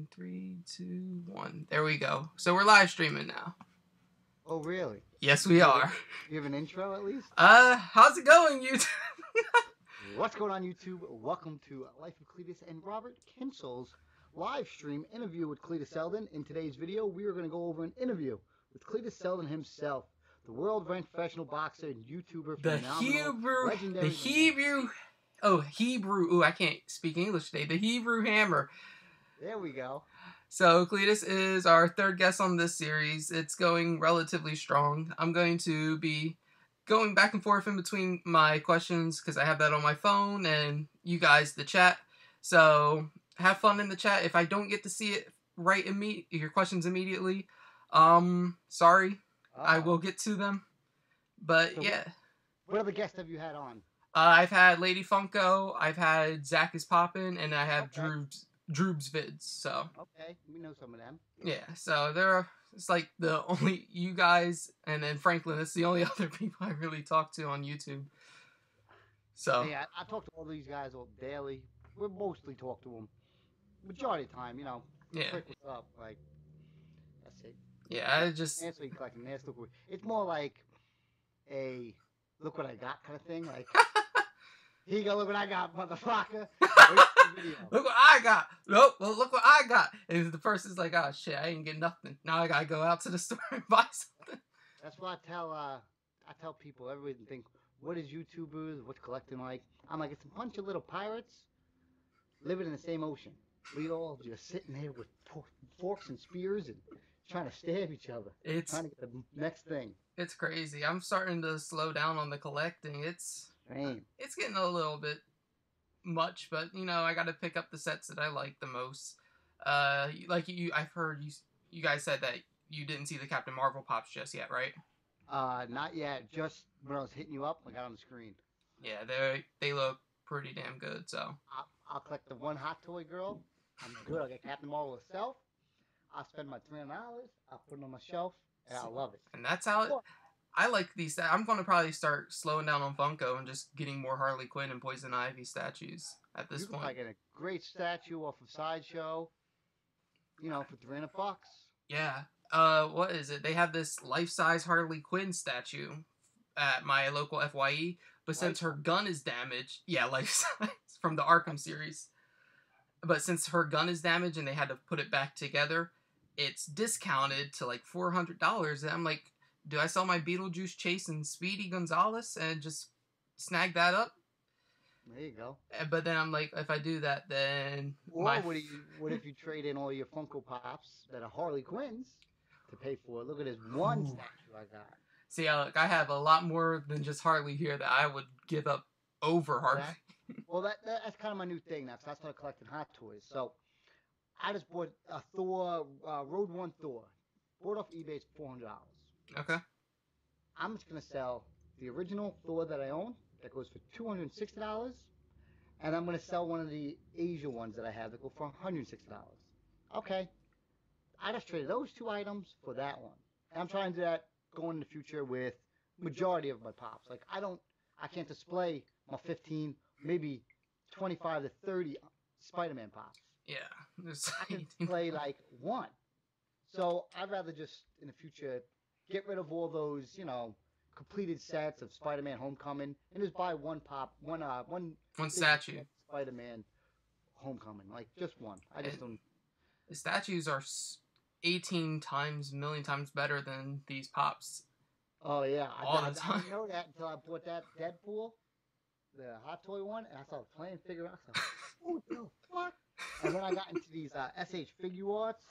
in 3, 2, 1. There we go. So we're live streaming now. Oh, really? Yes, we are. You have an intro at least? How's it going, YouTube? What's going on, YouTube? Welcome to Life of Cletus and Robert Kinzel's live stream interview with Cletus Seldin. In today's video, we are going to go over an interview with Cletus Seldin himself, the world-ranked professional boxer and YouTuber. The Hebrew. Ooh, I can't speak English today. The Hebrew Hammer. There we go. So Cletus is our third guest on this series. It's going relatively strong. I'm going to be going back and forth in between my questions because I have that on my phone and you guys, the chat. So have fun in the chat. If I don't get to see it right your questions immediately, sorry. I will get to them. But so yeah. What other guests have you had on? I've had Lady Funko, I've had Zach is Poppin', and I have Droob's vids. So okay, we know some of them. Yeah, so it's like the only you guys, and then Franklin. It's the only other people I really talk to on YouTube. So yeah, I talk to all these guys all daily. We mostly talk to them majority of the time, you know. Yeah. Quick, what's up? Like that's it. Yeah, I just. It's more like a look what I got kind of thing. Like, here you go, look what I got, motherfucker. Look what I got. Nope, well, look what I got. And the person's like, oh shit, I ain't get nothing. Now I gotta go out to the store and buy something. That's why I tell people, everybody think, what is YouTubers, what's collecting like? I'm like, it's a bunch of little pirates living in the same ocean. We all just sitting there with forks and spears and trying to stab each other. Trying to get the next thing. It's crazy. I'm starting to slow down on the collecting. It's getting a little bit much, but you know, I got to pick up the sets that I like the most. Like I've heard you guys said that you didn't see the Captain Marvel pops just yet, right? Not yet. Just when I was hitting you up, I got on the screen. Yeah, they look pretty damn good. So I'll collect the one Hot Toy girl. I'm good. I'll get Captain Marvel herself. I'll spend my $300. I'll put it on my shelf, and I love it. And that's how it. I like these. I'm going to probably start slowing down on Funko and just getting more Harley Quinn and Poison Ivy statues at this point. I get a great statue off of Sideshow, you know, for $300. Yeah. What is it? They have this life-size Harley Quinn statue at my local FYE, but since her gun is damaged, yeah, life-size from the Arkham series. But since her gun is damaged and they had to put it back together, it's discounted to like $400. And I'm like, do I sell my Beetlejuice Chase and Speedy Gonzalez and just snag that up? There you go. But then I'm like, if I do that, then what if you trade in all your Funko Pops that are Harley Quinns to pay for it? Look at this one statue I got. See, look, I have a lot more than just Harley here that I would give up over Harley. Well, that's kind of my new thing now, because I started collecting Hot Toys. So I just bought a Thor, Road 1 Thor. Bought off eBay for $400. Okay. I'm just going to sell the original Thor that I own. That goes for $260. And I'm going to sell one of the Asia ones that I have that go for $160. Okay. I just traded those two items for that one. And I'm trying to do that going in the future with majority of my pops. Like, I can't display my 15, maybe 25 to 30 Spider-Man pops. Yeah. I can display like one. So I'd rather just, in the future, get rid of all those, you know, completed sets of Spider-Man Homecoming and just buy one pop, one statue. Spider-Man Homecoming, like just one. I just don't. The statues are 18 million times better than these pops. Oh yeah, I didn't know that until I bought that Deadpool, the Hot Toy one, and I started playing figure out. I was like, what the fuck? And then I got into these SH figure arts.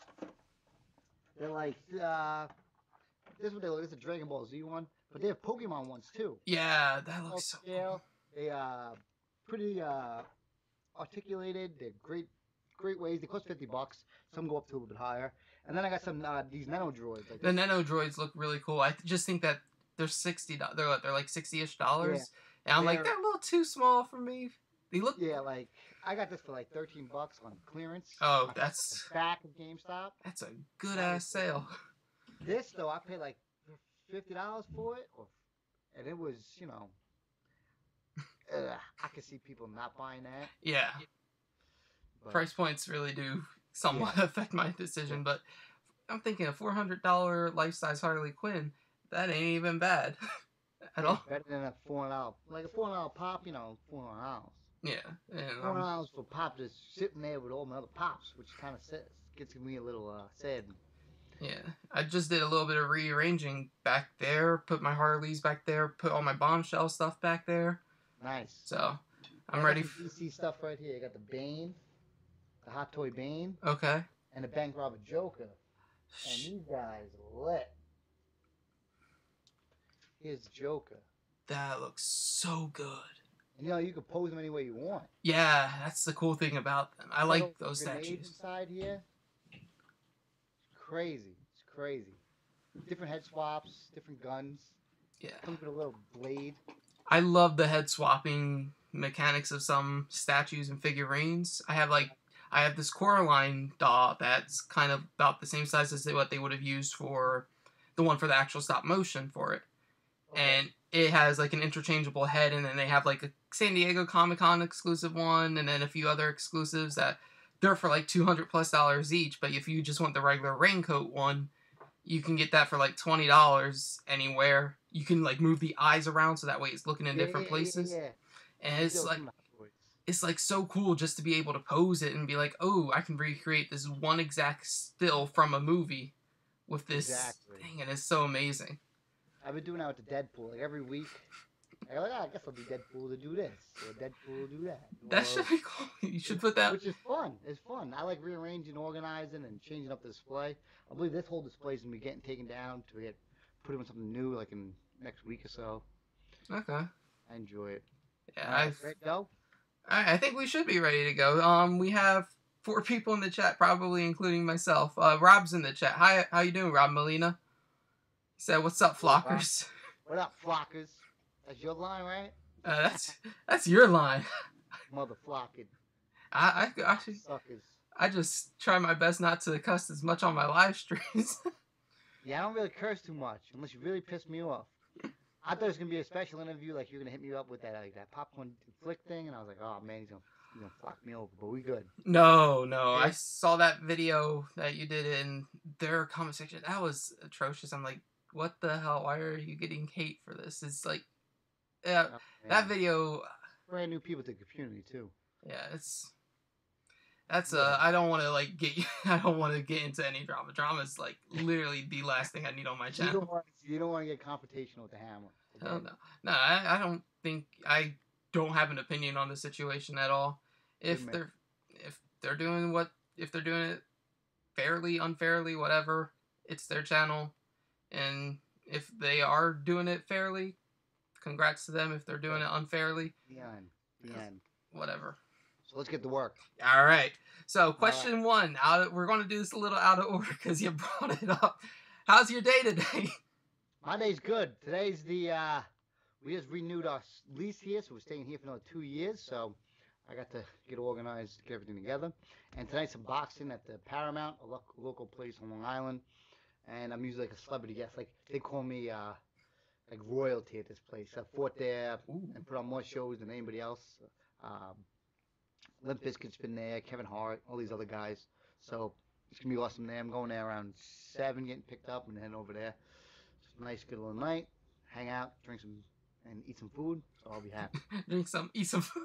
They're like, this is what they look. This is a Dragon Ball Z one, but they have Pokemon ones too. Yeah, that looks so cool. They pretty articulated. They're great ways. They cost $50. Some go up to a little bit higher. And then I got some these Nano Droids. Like the Nano Droids look really cool. I just think that they're $60. They're like $60-ish. Yeah. And I'm like, they're a little too small for me. They look. Yeah, like I got this for like $13 on clearance. Oh, that's back at GameStop. That's a good ass sale. This though, I paid like $50 for it, and it was, you know, I could see people not buying that. Yeah. But price points really do somewhat affect my decision. But I'm thinking a $400 life-size Harley Quinn, that ain't even bad at all. It's better than a $400, like a $400 pop, $400. Yeah, and $400 for pop just sitting there with all my other pops, which kind of gets me a little sad. yeah, I just did a little bit of rearranging back there, put my Harleys back there, put all my Bombshell stuff back there. Nice. So I'm I ready. got some DC stuff right here. I got the Bane, the Hot Toy Bane, Okay. and the Bank Robber Joker. And these guys lit. Here's Joker. That looks so good. And you can pose them any way you want. Yeah, that's the cool thing about them. I like those statues. Inside here. Crazy. It's crazy. Different head swaps, different guns. Yeah. Comes with a little blade. I love the head swapping mechanics of some statues and figurines. I have this Coraline doll that's kind of about the same size as what they would have used for the one for the actual stop motion for it. Okay. And it has like an interchangeable head, and then they have like a San Diego Comic-Con exclusive one, and then a few other exclusives that they're for like $200+ each. But if you just want the regular raincoat one, you can get that for like $20 anywhere. You can like move the eyes around so that way it's looking in different places. Yeah. And it's like so cool just to be able to pose it and be like, oh, I can recreate this one exact still from a movie with this thing, and it's so amazing. I've been doing that with the Deadpool. Like every week, I guess I'll be Deadpool to do this, or Deadpool to do that. That should be cool. You should put that. Which is fun. It's fun. I like rearranging, organizing, and changing up the display. I believe this whole display is going to be getting taken down to put in something new, like in next week or so. Okay. I enjoy it. Yeah, ready to go? I think we should be ready to go. We have 4 people in the chat, probably including myself. Rob's in the chat. Hi, how you doing, Rob Molina? He said, "What's up, flockers?" What up, flockers? That's your line, right? That's your line. Mother flocking. I Suckers. I just try my best not to cuss as much on my live streams. Yeah, I don't really curse too much unless you really piss me off. I thought it was gonna be a special interview, like you're gonna hit me up with that popcorn flick thing, and I was like, oh man, he's gonna fuck me over, but we good. No, I saw that video that you did in their comment section. That was atrocious. I'm like, what the hell? Why are you getting hate for this? It's like, yeah, that video. Brand new people to the community too. Yeah, I don't want to like I don't want to get into any drama. Drama is like literally the last thing I need on my channel. You don't want to get confrontational with the hammer. Hell no. I don't think I don't have an opinion on the situation at all. If they're doing it fairly, unfairly, whatever, it's their channel. And if they are doing it fairly, congrats to them. If they're doing it unfairly, beyond. Whatever. So let's get to work. All right. So question 1. We're going to do this a little out of order because you brought it up. How's your day today? My day's good. Today's we just renewed our lease here, so we're staying here for another 2 years. So I got to get organized, get everything together. And tonight's boxing at the Paramount, a local place on Long Island. And I'm usually like a celebrity guest. Like they call me like royalty at this place. I fought there and put on more shows than anybody else. Limp Bizkit's been there, Kevin Hart, all these other guys. So it's gonna be awesome there. I'm going there around 7, getting picked up, and heading over there. It's a nice, good little night. Hang out, drink some, and eat some food. So I'll be happy. Eat some food.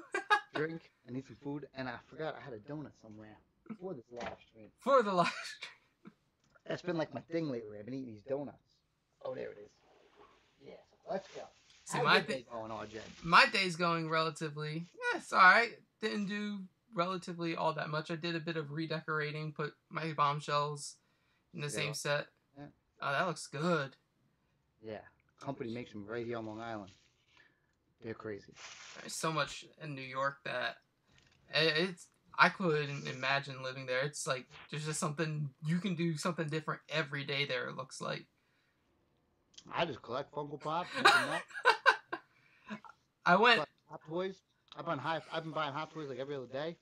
Drink and eat some food. And I forgot I had a donut somewhere for this live stream. For the live stream. That's been like my thing lately. I've been eating these donuts. Oh, there it is. Yeah, so let's go. See, my day going, RJ? My day's going relatively. Yeah, it's all right. Didn't do relatively all that much. I did a bit of redecorating. Put my Bombshells in the same set. Yeah. Oh, that looks good. Yeah, company makes them right here on Long Island. They're crazy. There's so much in New York that I couldn't imagine living there. It's like there's just something you can do something different every day there. It looks like. I just collect Funko Pops. I went Hot Toys. I've been buying Hot Toys like every other day.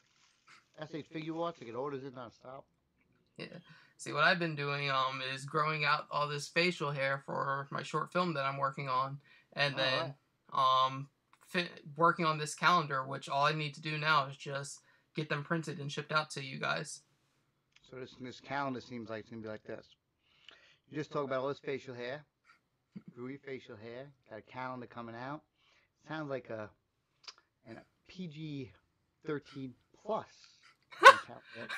SH Figure Arts. I get orders in nonstop. Yeah. See, what I've been doing is growing out all this facial hair for my short film that I'm working on, and then working on this calendar, which all I need to do now is just get them printed and shipped out to you guys. So this calendar seems like it's gonna be like this. You just talk about all this facial hair, grew your facial hair, got a calendar coming out. Sounds like a PG-13 plus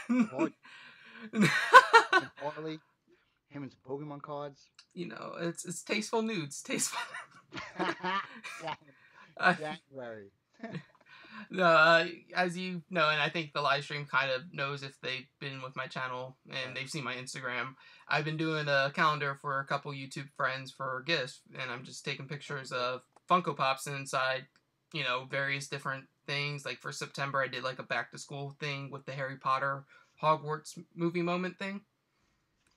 calendar. Harley, him and some Pokemon cards. You know, it's tasteful nudes. Tasteful. January. No, as you know, and I think the live stream kind of knows if they've been with my channel and they've seen my Instagram. I've been doing a calendar for a couple YouTube friends for gifts, and I'm just taking pictures of Funko Pops inside, you know, various different things. Like for September, I did like a back to school thing with the Harry Potter Hogwarts movie moment thing.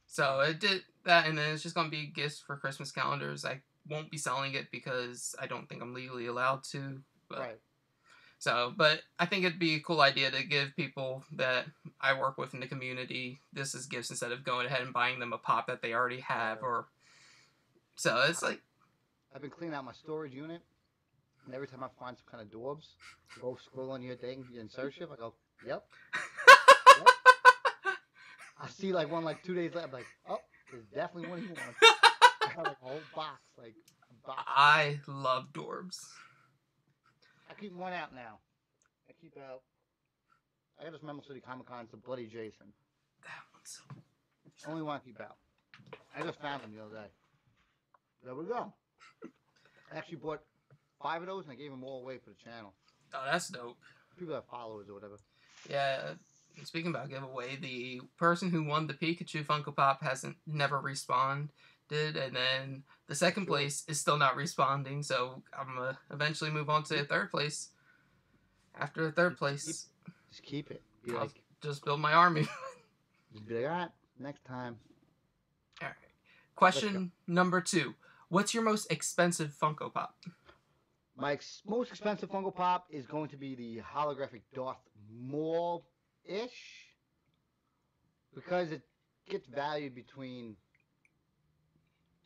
So I did that, and then it's just gonna be gifts for Christmas calendars. I won't be selling it because I don't think I'm legally allowed to. But, right. So, but I think it'd be a cool idea to give people that I work with in the community this as gifts instead of going ahead and buying them a pop that they already have. Or so it's like I've been cleaning out my storage unit, and every time I find some kind of daubs, go scroll on your thing, you insert it. I go, yep. Yep. I see like one like 2 days later. I'm like, oh, there's definitely one he wants. I have like a whole box, like a box. I love Dorbs. I keep one out now. I keep out. I got this Memo City Comic Con. It's the Bloody Jason. That one's Only one I keep out. I just found them the other day. There we go. I actually bought 5 of those and I gave them all away for the channel. Oh, that's dope. People have followers or whatever. Yeah. Speaking about giveaway, the person who won the Pikachu Funko Pop hasn't never responded, and then the second place is still not responding. So I'm gonna eventually move on to the third place. After the third place, just keep it. I'll just build my army. Just be like, all right, next time. All right. Question number 2: what's your most expensive Funko Pop? My most expensive Funko Pop is going to be the holographic Darth Maul-ish, because it gets valued between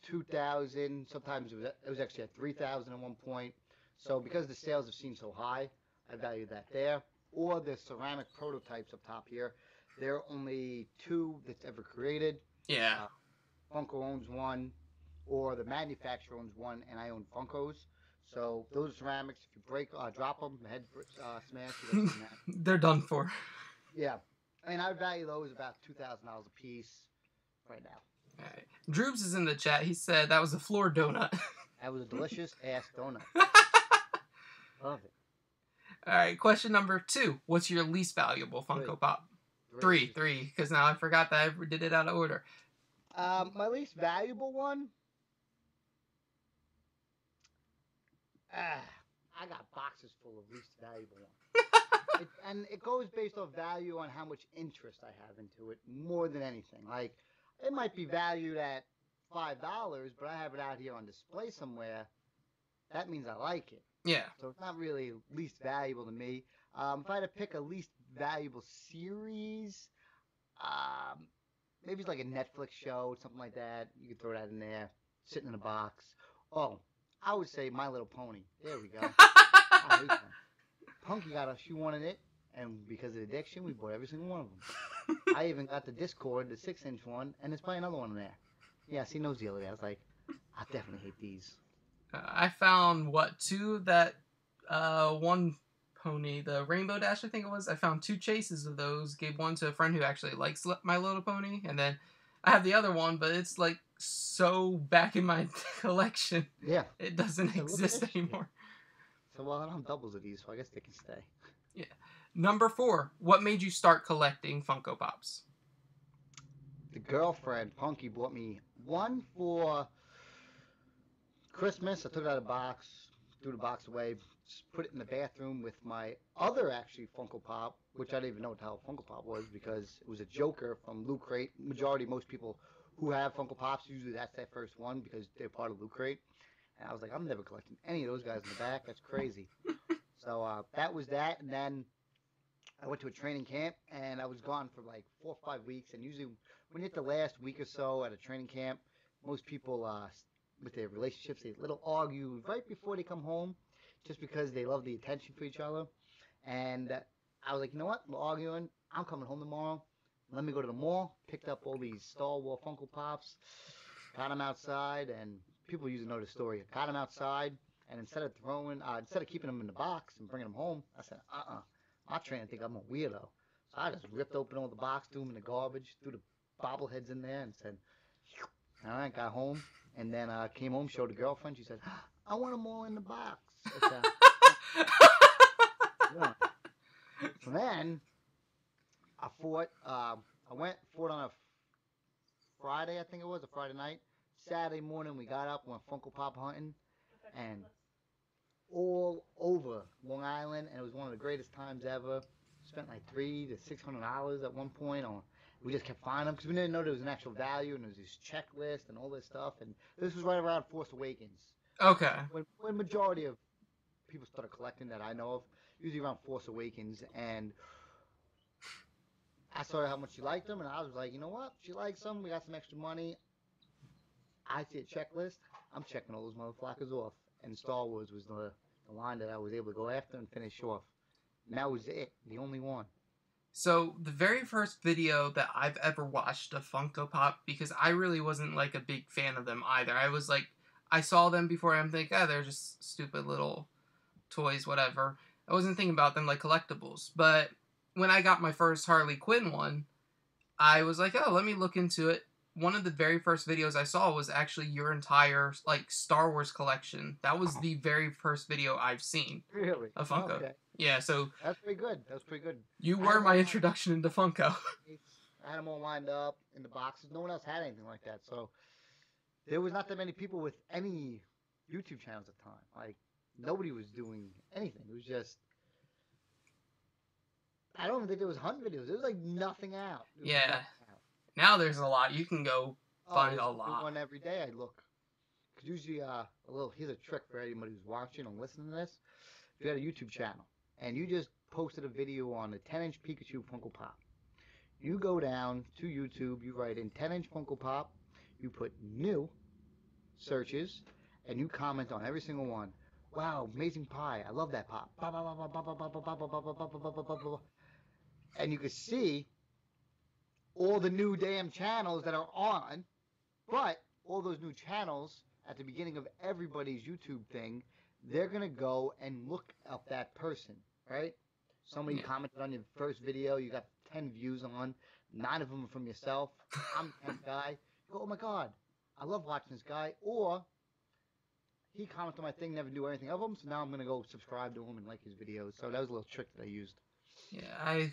2,000. Sometimes it was actually at 3,000 at one point. So because the sales have seemed so high, I value that there. Or the ceramic prototypes up top here. There are only 2 that's ever created. Yeah. Funko owns one, or the manufacturer owns one, and I own Funkos. So those ceramics, if you drop them, head smash, they're done for. Yeah, I mean I value those about $2,000 a piece right now. All right. Droobs is in the chat. He said that was a floor donut. That was a delicious ass donut. Love it. All right, question number 2: what's your least valuable Funko Pop? 3, because now I forgot that I did it out of order. My least valuable one. I got boxes full of least valuable ones. And it goes based off value on how much interest I have into it more than anything. Like, it might be valued at $5, but I have it out here on display somewhere. That means I like it. Yeah. So it's not really least valuable to me. If I had to pick a least valuable series, maybe it's like a Netflix show, something like that. You could throw that in there, sitting in a box. Oh, I would say My Little Pony. There we go. I hate them. Punky got a shoe on in it, and because of addiction, we bought every single one of them. I even got the Discord, the 6-inch one, and there's probably another one in there. Yeah, I seen those the other day. I was like, I definitely hate these. I found, 2 that, one pony, the Rainbow Dash, I think it was. I found 2 chases of those, gave one to a friend who actually likes My Little Pony, and then I have the other one, but it's like so back in my collection. Yeah. It doesn't exist anymore. So, well, I don't have doubles of these, so I guess they can stay. Yeah. Number 4, what made you start collecting Funko Pops? The girlfriend, Punky, bought me one for Christmas. I took it out of the box, threw the box away, just put it in the bathroom with my other, actually, Funko Pop, which I didn't even know what the hell Funko Pop was, because it was a Joker from Loot Crate. Most people who have Funko Pops, usually that's their first one, because they're part of Loot Crate. And I was like, I'm never collecting any of those guys in the back. That's crazy. So that was that. And then I went to a training camp, and I was gone for like 4 or 5 weeks. And usually when you hit the last week or so at a training camp, most people, with their relationships, they little argue right before they come home, just because they love the attention for each other. And I was like, you know what? We're arguing. I'm coming home tomorrow. Let me go to the mall, picked up all these Star Wars Funko Pops, got them outside, and people usually know the story. Got them outside, and instead of keeping them in the box and bringing them home, I said, my trainer think I'm a weirdo. So I just ripped open all the box, threw them in the garbage, threw the bobbleheads in there, and said, all right, got home, and then came home, showed the girlfriend. She said, I want them all in the box. I said, yeah. So then I fought. Fought on a Friday, I think it was, a Friday night. Saturday morning, we got up, went Funko Pop hunting, and all over Long Island, and it was one of the greatest times ever. Spent like $300 to $600 at one point on. We just kept finding them because we didn't know there was an actual value, and there was this checklist and all this stuff. And this was right around Force Awakens. Okay. When majority of people started collecting that I know of, usually around Force Awakens, and I saw how much she liked them, and I was like, you know what? She likes them. We got some extra money. I see a checklist. I'm checking all those motherfuckers off. And Star Wars was the line that I was able to go after and finish off. And that was it. The only one. So, the very first video that I've ever watched of Funko Pop, because I really wasn't, like, a big fan of them either. I was like, I saw them before, I'm thinking, they're just stupid little toys, whatever. I wasn't thinking about them like collectibles. But when I got my first Harley Quinn one, I was like, oh, let me look into it. One of the very first videos I saw was actually your entire, like, Star Wars collection. That was the very first video I've seen. Really? Of Funko. Okay. Yeah, so... That's pretty good. That's pretty good. You were my introduction into Funko. I had them all lined up in the boxes. No one else had anything like that. So, there was not that many people with any YouTube channels at the time. Like, nobody was doing anything. It was just... I don't even think there was hunt videos. There was, like, nothing out. Yeah. Now there's a lot. You can go find a lot. One every day I look. Because usually, here's a trick for anybody who's watching or listening to this. If you had a YouTube channel, and you just posted a video on the 10-inch Pikachu Funko Pop, you go down to YouTube, you write in 10-inch Funko Pop, you put new searches, and you comment on every single one. Wow, amazing pie. I love that pop. And you can see all the new damn channels that are on, but all those new channels at the beginning of everybody's YouTube thing, they're going to go and look up that person, right? Somebody commented on your first video, you got 10 views on, 9 of them are from yourself. I'm the 10th guy. You go, oh my God, I love watching this guy. Or he commented on my thing, never knew anything of him, so now I'm going to go subscribe to him and like his videos. So that was a little trick that I used. Yeah,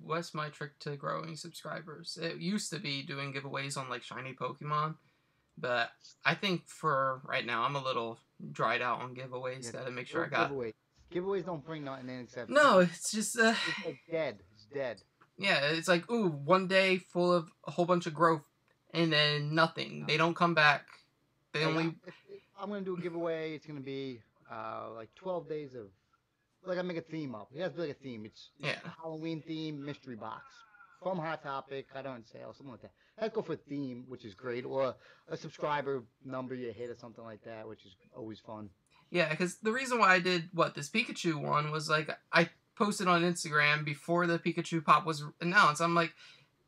what's my trick to growing subscribers? It used to be doing giveaways on, like, shiny Pokemon, but I think for right now, I'm a little dried out on giveaways. Yeah, gotta make sure I got... Giveaways don't bring nothing in except... No, it's just... It's like dead. It's dead. Yeah, it's like, ooh, one day full of a whole bunch of growth, and then nothing. They don't come back. They only... I'm going to do a giveaway. It's going to be, like, 12 days of... Like, I make a theme up. It has to be like a theme. It's a Halloween theme mystery box. From Hot Topic, I don't sale, something like that. I'd go for a theme, which is great, or a subscriber number you hit or something like that, which is always fun. Yeah, because the reason why I did, this Pikachu one was, like, I posted on Instagram before the Pikachu Pop was announced. I'm like,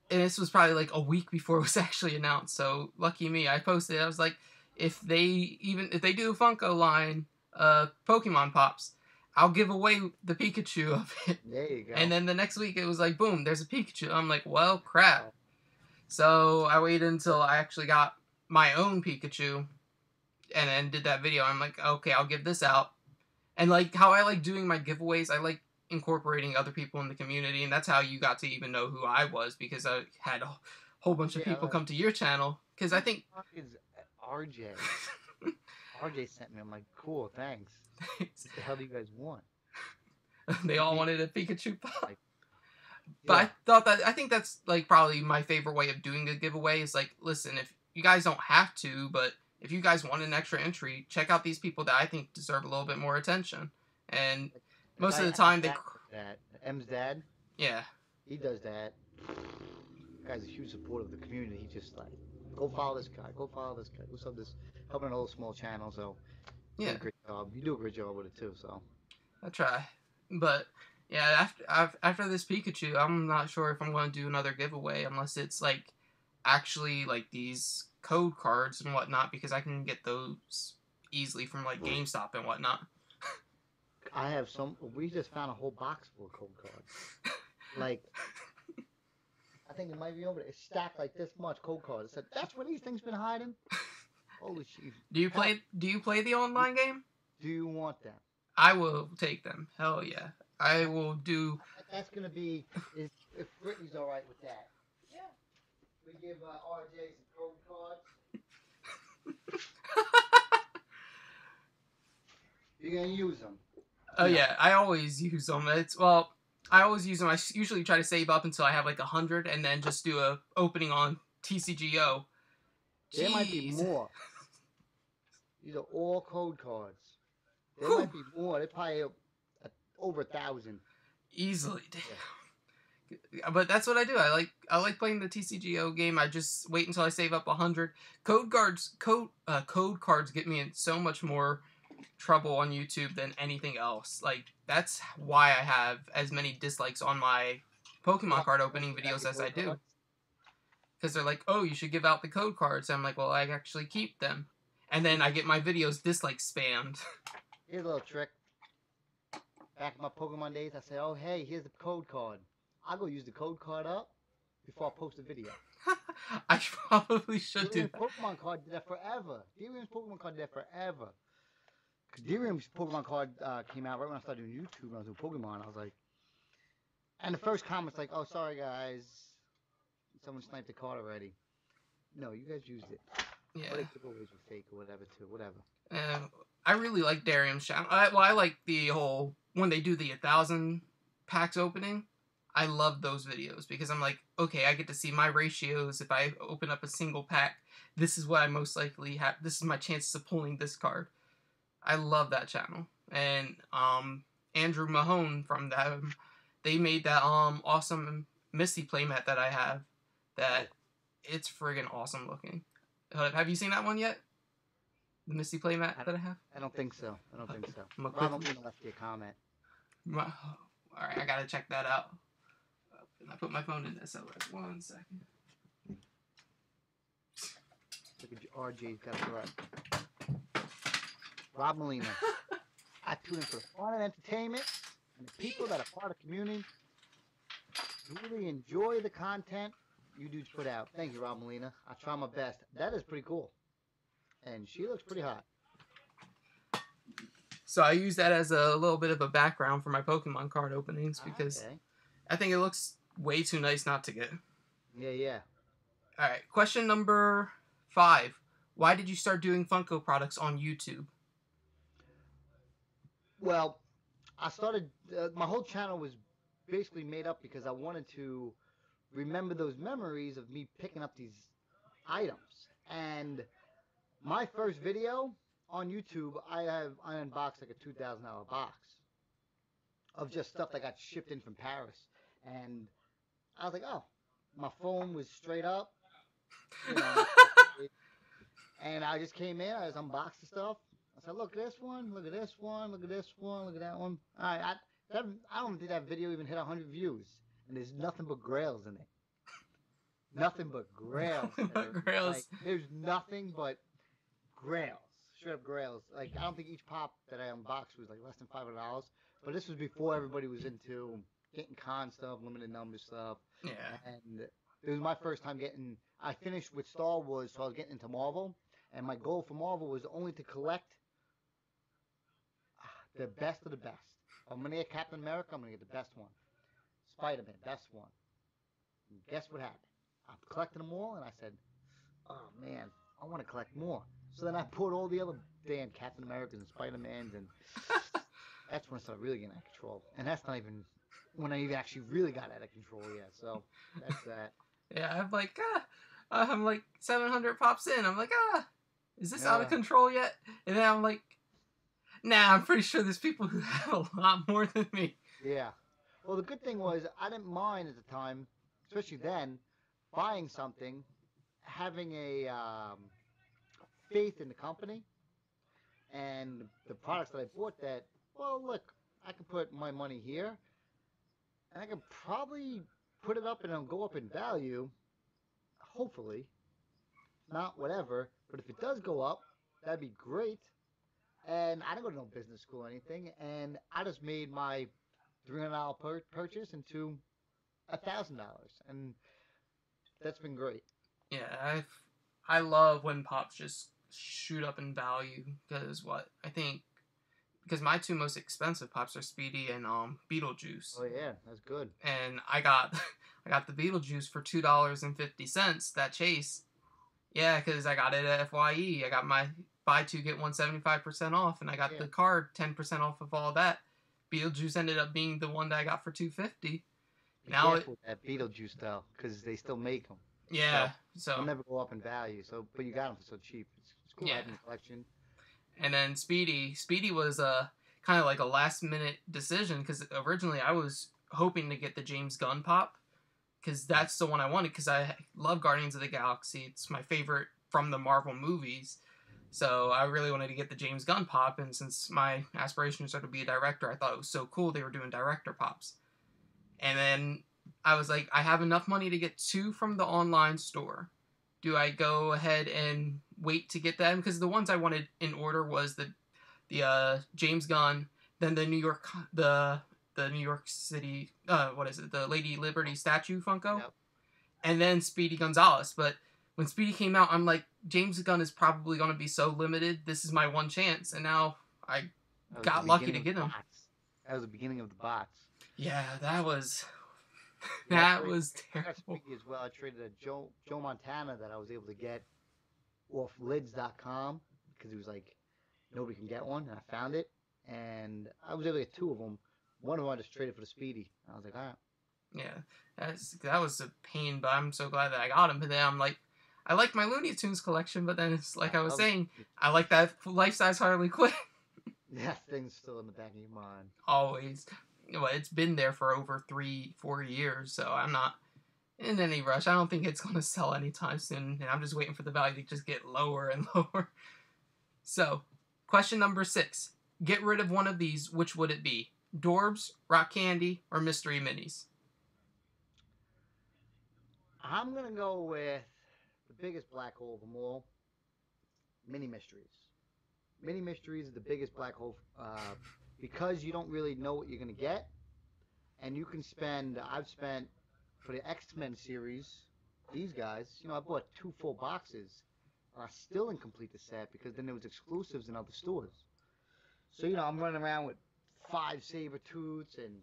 and this was probably, like, a week before it was actually announced, so lucky me. I posted it. I was like, if they do a Funko line, Pokemon Pops, I'll give away the Pikachu of it. There you go. And then the next week it was like, boom, there's a Pikachu. I'm like, well, crap. So I waited until I actually got my own Pikachu and then did that video. I'm like, okay, I'll give this out. And like how I like doing my giveaways, I like incorporating other people in the community. And that's how you got to even know who I was, because I had a whole bunch of people come to your channel. Because I think... RJ. RJ sent me. I'm like, cool, thanks. What the hell do you guys want? They all wanted a Pikachu Pop. But yeah. I think that's like probably my favorite way of doing a giveaway is like, listen, if you guys don't have to, but if you guys want an extra entry, check out these people that I think deserve a little bit more attention. And most of the time M's dad. Yeah. He does that. The guy's a huge supporter of the community. He just like, go follow this guy. Go follow this guy. What's up? This helping a little small channel. So yeah, great job. You do a great job with it too. So I try, but Yeah, after this Pikachu, I'm not sure if I'm going to do another giveaway unless it's like actually like these code cards and whatnot, because I can get those easily from like GameStop and whatnot. I have some. We just found a whole box full of code cards. Like, I think it might be over. It's stacked like this much code cards. I said, that's where these things been hiding. Holy shit! Do you play? Do you play the online game? Do you want them? I will take them. Hell yeah, I will do. That's gonna be if Brittany's all right with that. Yeah. We give RJ some code cards. You're gonna use them. Oh yeah, I always use them. I always use them. I usually try to save up until I have like 100, and then just do a opening on TCGO. There might be more. These are all code cards. There might be more. They're probably over 1,000. Easily, damn. But that's what I do. I like playing the TCGO game. I just wait until I save up 100. Code cards get me in so much more trouble on YouTube than anything else. Like, that's why I have as many dislikes on my Pokemon card opening videos as I do. Because they're like, oh, you should give out the code cards. And I'm like, well, I actually keep them. And then I get my videos dislike spammed. Here's a little trick. Back in my Pokemon days, I say, oh, hey, here's the code card. I'll go use the code card up before I post a video. I probably should do that. Pokemon card did that forever. Darium's Pokemon card did that forever. Because Darium's Pokemon card came out right when I started doing YouTube and I was doing Pokemon. I was like, and the first comment's like, oh, sorry, guys. Someone sniped the card already. No, you guys used it. Yeah. Or the giveaways were fake or whatever, too. Whatever. I really like Darium's channel. I like the whole, when they do the 1,000 packs opening, I love those videos because I'm like, okay, I get to see my ratios. If I open up a single pack, this is what I most likely have. This is my chances of pulling this card. I love that channel. And Andrew Mahone from them, they made that awesome Misty playmat that I have. That it's friggin' awesome looking. Have you seen that one yet? The Misty playmat that I have? I don't think so. I don't think so. I'm Robin left you a comment. Alright, I gotta check that out. I put my phone in this. So 1 second. Look at RJ's got it right. Rob Molina. I tune in for the fun and entertainment and the people that are part of the community who really enjoy the content you dudes put out. Thank you, Rob Molina. I try my best. That is pretty cool. And she looks pretty hot. So I use that as a little bit of a background for my Pokemon card openings because I think it looks way too nice not to get. Yeah. Alright, question number 5. Why did you start doing Funko products on YouTube? Well, I started, my whole channel was basically made up because I wanted to remember those memories of me picking up these items. And my first video on YouTube, I unboxed like a $2,000 box of just stuff that got shipped in from Paris. And I was like, oh, my phone was straight up. You know, and I just came in, I just unboxed the stuff. I said, look at this one, look at this one, look at this one, look at that one. All right, I don't think that video even hit 100 views. And there's nothing but grails in it. Nothing but grails. Like, there's nothing but grails. Straight up grails. Like, I don't think each pop that I unboxed was like less than $500. But this was before everybody was into getting con stuff, limited number stuff. Yeah. And it was my first time getting, I finished with Star Wars, so I was getting into Marvel. And my goal for Marvel was only to collect the best of the best. If I'm going to get Captain America, I'm going to get the best one. Spider-Man, best one. And guess what happened? I collected them all, and I said, oh, man, I want to collect more. So then I poured all the other damn Captain Americans and Spider-Mans, and that's when I started really getting out of control. And that's not even when I even actually really got out of control yet. So that's that. Yeah, I'm like 700 pops in. I'm like, is this out of control yet? And then I'm like, nah, I'm pretty sure there's people who have a lot more than me. Yeah. Well, the good thing was I didn't mind at the time, especially then, buying something, having a faith in the company and the products that I bought that, well, look, I can put my money here. and I could probably put it up and it'll go up in value. Hopefully, if not whatever. But if it does go up, that'd be great. And I didn't go to no business school or anything, and I just made my $300 purchase into $1,000, and that's been great. Yeah, I love when pops just shoot up in value because I think because my two most expensive pops are Speedy and Beetlejuice. Oh yeah, that's good. And I got I got the Beetlejuice for $2.50. That chase, yeah, because I got it at FYE. I got my buy two get one 75% off, and I got Yeah. the card 10% off of all that. Beetlejuice ended up being the one that I got for $2.50. Be Now careful with that Beetlejuice though, because they still make them. Yeah, They'll so never go up in value. So, but you got them for so cheap. It's cool yeah, having the collection. and then Speedy was kind of like a last minute decision because originally I was hoping to get the James Gunn pop because that's the one I wanted because I love Guardians of the Galaxy. It's my favorite from the Marvel movies. So I really wanted to get the James Gunn pop, and since my aspirations are to be a director, I thought it was so cool they were doing director pops. And then I was like, I have enough money to get two from the online store. Do I go ahead and wait to get them? Because the ones I wanted in order was the James Gunn, then the New York City what is it, the Lady Liberty statue Funko, Yep. and then Speedy Gonzalez. But when Speedy came out, I'm like, James Gunn is probably going to be so limited. This is my one chance, and now I That was got the lucky beginning to of get the him. bots. That was the beginning of the bots. Yeah, that was Yeah, that was I got terrible. Speedy as well. I traded a Joe Montana that I was able to get off lids.com because he was like nobody can get one, and I found it, and I was able to get two of them. One of them I just traded for the Speedy. I was like, all right. Yeah, that was a pain, but I'm so glad that I got him. But then I'm like, I like my Looney Tunes collection, but then it's like I was saying, I like that life-size Harley Quinn. That thing's still in the back of your mind. Always. Well, it's been there for over 3-4 years, so I'm not in any rush. I don't think it's going to sell anytime soon, and I'm just waiting for the value to just get lower and lower. So, question number 6. Get rid of one of these, which would it be? Dorbs, Rock Candy, or Mystery Minis? I'm gonna go with the biggest black hole of them all, Mini Mysteries. Mini Mysteries is the biggest black hole because you don't really know what you're gonna get, and you can spend. I've spent for the X-Men series. These guys, I bought 2 full boxes. I still didn't complete the set because then there was exclusives in other stores. So I'm running around with 5 Sabertooths and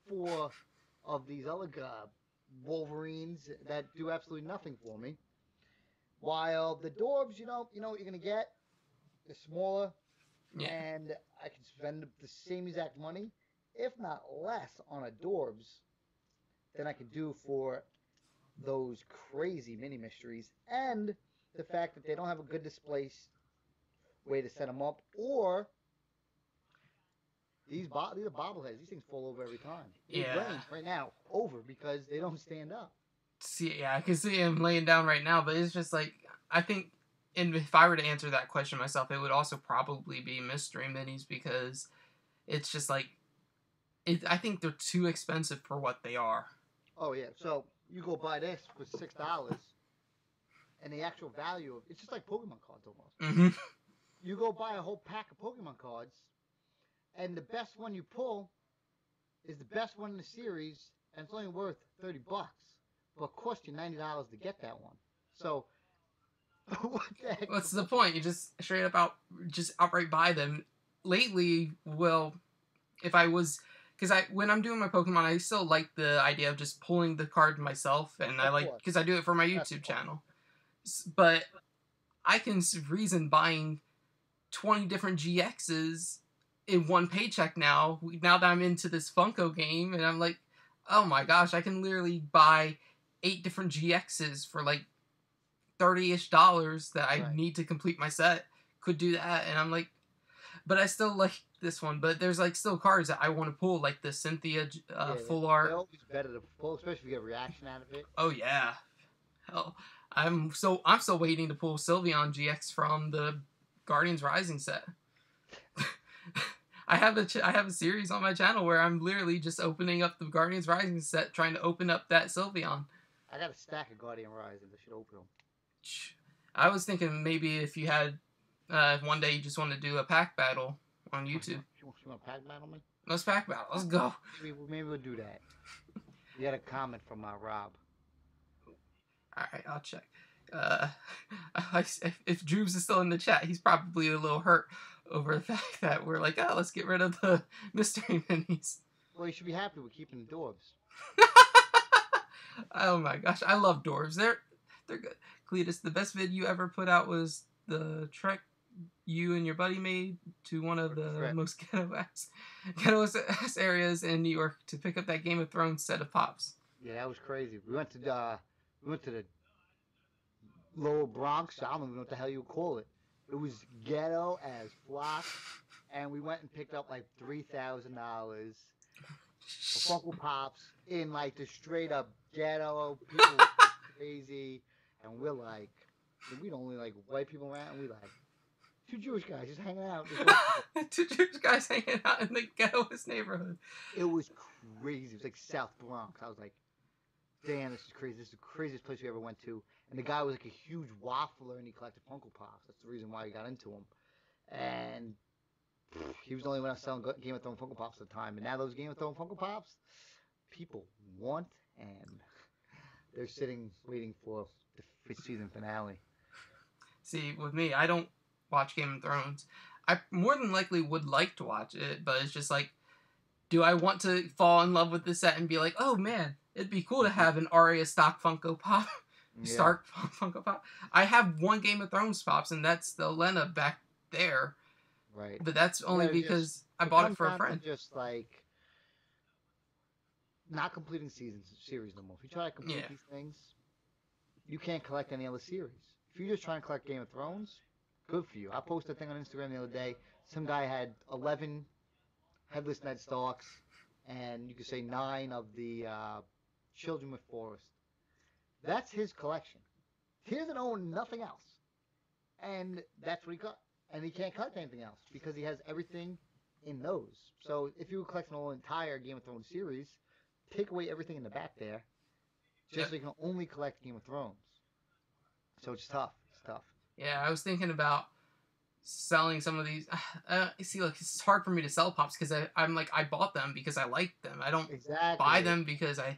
4 of these other Wolverines that do absolutely nothing for me. While the Dorbs, you know what you're gonna get. They're smaller, Yeah. and I can spend the same exact money, if not less, on a Dorbs than I could do for those crazy mini mysteries, and the fact that they don't have a good display way to set them up, or these are bobbleheads. These things fall over every time. They're laying right now over because they don't stand up. See, yeah, I can see him laying down right now, but it's just like, I think, and if I were to answer that question myself, it would also probably be Mystery Minis because it's just like, I think they're too expensive for what they are. Oh yeah, so you go buy this for $6, and the actual value of it's just like Pokemon cards almost. Mm-hmm. You go buy a whole pack of Pokemon cards, and the best one you pull is the best one in the series, and it's only worth $30, but it cost you $90 to get that one. So, what the heck? What's the point? You just straight up outright buy them. Lately, well, if I was, because when I'm doing my Pokemon, I still like the idea of just pulling the card myself, and I like because I do it for my YouTube channel. But I can reason buying 20 different GXs in one paycheck now. Now that I'm into this Funko game, and I'm like, oh my gosh, I can literally buy 8 different GXs for like $30-ish that I need to complete my set. Could do that, and I'm like, but I still like this one. But there's like still cards that I want to pull, like the Cynthia full art. They're always better to pull, especially if you get a reaction out of it. Oh yeah, hell, I'm still waiting to pull Sylveon GX from the Guardians Rising set. I have I have a series on my channel where I'm literally just opening up the Guardians Rising set, trying to open up that Sylveon. I got a stack of Guardian Rising. I should open them. I was thinking maybe if you had, one day you just want to do a pack battle on YouTube. You want to pack battle me? Let's pack battle. Let's go. Maybe we'll do that. We got a comment from Rob. All right, I'll check. If Drew's is still in the chat, he's probably a little hurt over the fact that we're like, oh, let's get rid of the mystery minis. Well, you should be happy with keeping the dwarves. Oh my gosh, I love dwarves. They're good. Cletus, the best vid you ever put out was the trek you and your buddy made to one of the most ghetto ass areas in New York to pick up that Game of Thrones set of pops. Yeah, that was crazy. We went to the lower Bronx. I don't even know what the hell you would call it. It was ghetto as flock, and we went and picked up like $3,000 for Funko Pops in like the straight up ghetto. People were crazy, and we're like, we don't only like white people around, and we like two Jewish guys just hanging out. Two Jewish guys hanging out in the ghettoest neighborhood. It was crazy. It was like South Bronx. I was like, damn, this is crazy. This is the craziest place we ever went to. And the guy was like a huge waffler, and he collected Funko Pops. That's the reason why he got into them. And he was the only one selling Game of Thrones Funko Pops at the time. And now those Game of Thrones Funko Pops, people want, and they're sitting waiting for the season finale. See, with me, I don't watch Game of Thrones. I more than likely would like to watch it, but it's just like, do I want to fall in love with the set and be like, oh man, it'd be cool to have an Arya stock Funko Pop? Yeah. Stark Funko Pop. I have one Game of Thrones Pops, and that's the Lena back there. Right. But that's only because I bought it for a friend. Just like not completing series no more. If you try to complete these things, you can't collect any other series. If you're just trying to collect Game of Thrones, good for you. I posted a thing on Instagram the other day. Some guy had 11 Headless Ned Starks, and you could say 9 of the Children with Forest. That's his collection. He doesn't own nothing else. And that's what he got. And he can't collect anything else because he has everything in those. So if you were collecting the whole entire Game of Thrones series, take away everything in the back there, just so you can only collect Game of Thrones. So it's tough. It's tough. Yeah, I was thinking about selling some of these. See, like, it's hard for me to sell pops because I'm like, I bought them because I like them. I don't buy them because I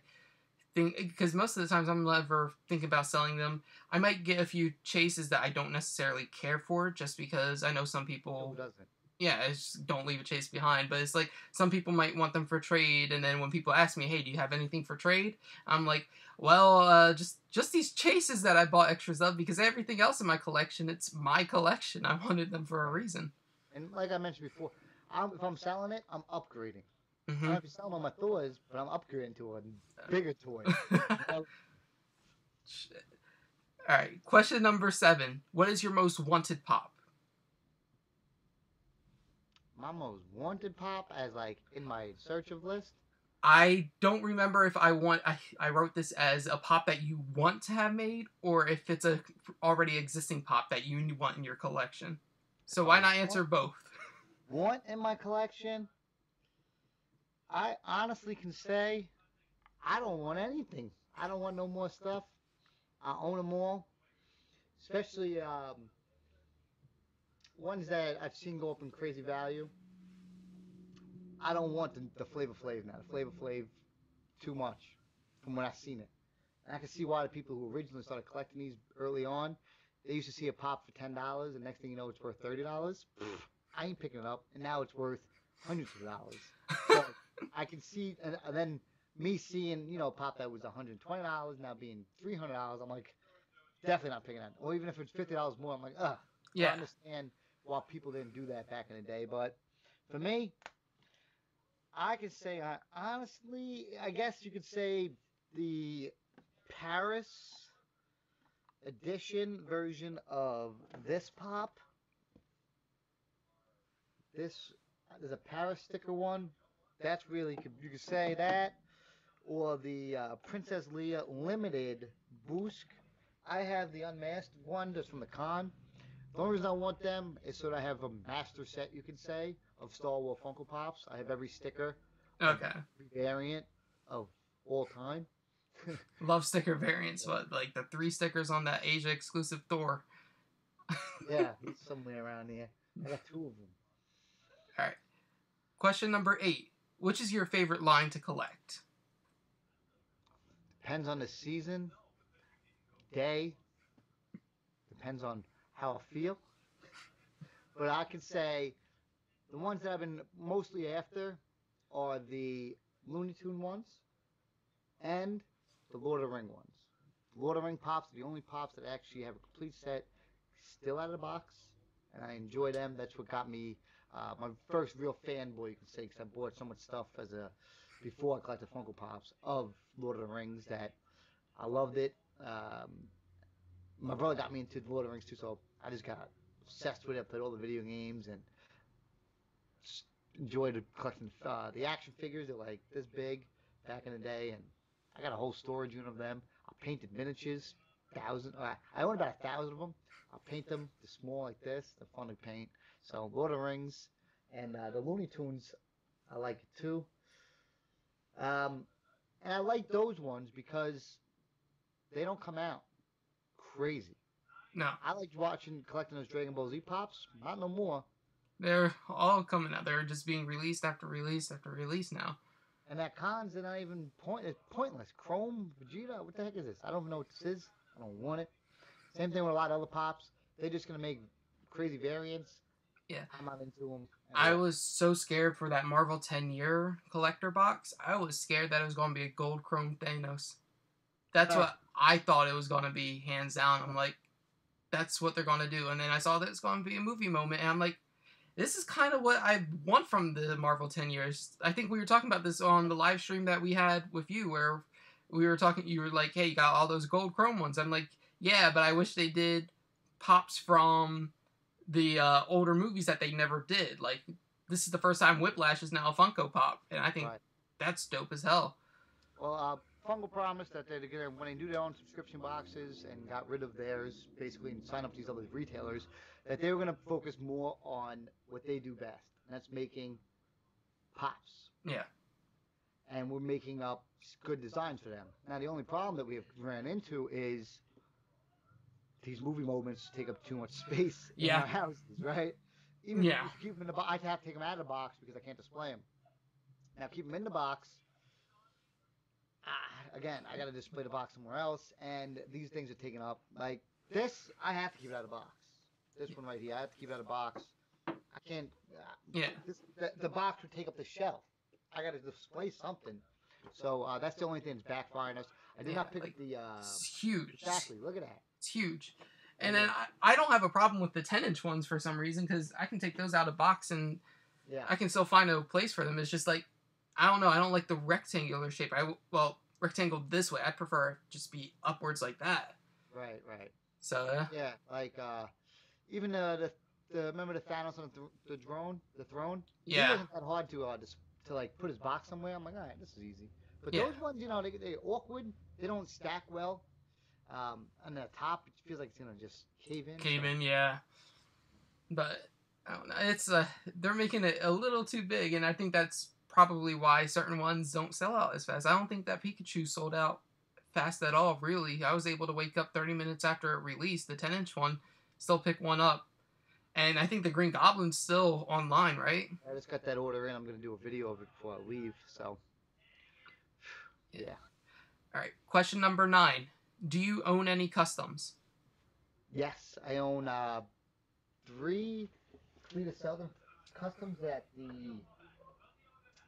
think, because most of the times I'm never thinking about selling them. I might get a few chases that I don't necessarily care for just because I know some people. Who doesn't? Yeah, I just don't leave a chase behind. But it's like some people might want them for trade, and then when people ask me, "Hey, do you have anything for trade?" I'm like, "Well, just these chases that I bought extras of because everything else in my collection, it's my collection. I wanted them for a reason." And like I mentioned before, if I'm selling it, I'm upgrading. Mm-hmm. I might be selling all my toys, but I'm upgrading to a bigger toy. All right, question number 7. What is your most wanted pop? My most wanted pop, as like in my search of list. I don't remember if I wrote this as a pop that you want to have made, or if it's a already existing pop that you want in your collection. So why not answer both? Want in my collection? I honestly can say I don't want anything. I don't want no more stuff. I own them all. Especially ones that I've seen go up in crazy value. I don't want the Flavor Flav now. The Flavor Flav, too much from when I've seen it. And I can see why the people who originally started collecting these early on, they used to see a pop for $10, and next thing you know, it's worth $30. I ain't picking it up, and now it's worth hundreds of dollars. So I can see, and then me seeing, a pop that was $120 now being $300, I'm like, definitely not picking that. Or even if it's $50 more, I'm like, ugh. Yeah. I understand why people didn't do that back in the day, but for me, I could say, honestly, I guess you could say the Paris edition version of this pop. There's a Paris sticker one. That's really, you could say that. Or the Princess Leia limited Boosk. I have the unmasked one that's from the con. The only reason I want them is so that I have a master set, you could say, of Star Wars Funko Pops. I have every sticker of Okay. every variant of all time. Love sticker variants, but like the 3 stickers on that Asia exclusive Thor. Yeah, he's somewhere around here. I got 2 of them. All right. Question number 8. Which is your favorite line to collect? Depends on the season, day. Depends on how I feel. But I could say the ones that I've been mostly after are the Looney Tune ones and the Lord of the Ring ones. The Lord of the Ring pops are the only pops that actually have a complete set, still out of the box, and I enjoy them. That's what got me my first real fanboy, you can say, because I bought so much stuff before I collected Funko Pops of Lord of the Rings that I loved it. My brother got me into Lord of the Rings too, so I just got obsessed with it. Played all the video games and just enjoyed collecting the action figures. They're like this big back in the day, and I got a whole storage unit of them. I painted miniatures, I own about 1,000 of them. I'll paint them to small like this. They're fun to paint. So Lord of the Rings and the Looney Tunes, I like it too. And I like those ones because they don't come out crazy. No. I liked collecting those Dragon Ball Z pops. Not no more. They're all coming out. They're just being released after release after release now. And that cons, they're not even it's pointless. Chrome, Vegeta, what the heck is this? I don't even know what this is. I don't want it. Same thing with a lot of other pops. They're just gonna make crazy variants. Yeah. I'm not into them. I was so scared for that Marvel 10-year collector box. I was scared that it was going to be a gold chrome Thanos. That's what I thought it was going to be, hands down. I'm like, that's what they're going to do. And then I saw that it's going to be a movie moment, and I'm like, this is kind of what I want from the Marvel 10 years. I think we were talking about this on the live stream that we had with you, where we were talking, you were like, hey, you got all those gold chrome ones. I'm like, yeah, but I wish they did pops from the older movies that they never did. Like, this is the first time Whiplash is now a Funko Pop, and I think that's dope as hell. Well, Funko promised that they're gonna, when they do their own subscription boxes and got rid of theirs, basically, and sign up to these other retailers, that they were gonna focus more on what they do best, and that's making pops. Yeah. And we're making up good designs for them. Now, the only problem that we have ran into is these movie moments take up too much space in our houses, right? Even if you keep them in the box, I have to take them out of the box because I can't display them. Now, keep them in the box. Again, I got to display the box somewhere else, and these things are taken up. Like this, I have to keep it out of the box. This one right here, I have to keep it out of the box. I can't. The box would take up the shelf. I got to display something. So that's the only thing that's backfiring us. I did not pick up the. It's huge. Exactly. Look at that. It's huge. And then I don't have a problem with the 10-inch ones for some reason, because I can take those out of box and I can still find a place for them. It's just like, I don't know. I don't like the rectangular shape. Rectangle this way. I'd prefer it just be upwards like that. Right. So yeah, like even the remember the Thanos on the throne? Yeah. It wasn't that hard to like put his box somewhere. I'm like, all right, this is easy. But those ones, they're awkward. They don't stack well. On the top, it feels like it's gonna just cave in. Yeah. But I don't know. It's they're making it a little too big, and I think that's probably why certain ones don't sell out as fast. I don't think that Pikachu sold out fast at all. Really, I was able to wake up 30 minutes after it released, the 10-inch one, still pick one up, and I think the Green Goblin's still online, right? I just got that order in. I'm gonna do a video of it before I leave. So yeah. All right. Question number 9. Do you own any customs? Yes, I own 3 Cletus Seldin customs that the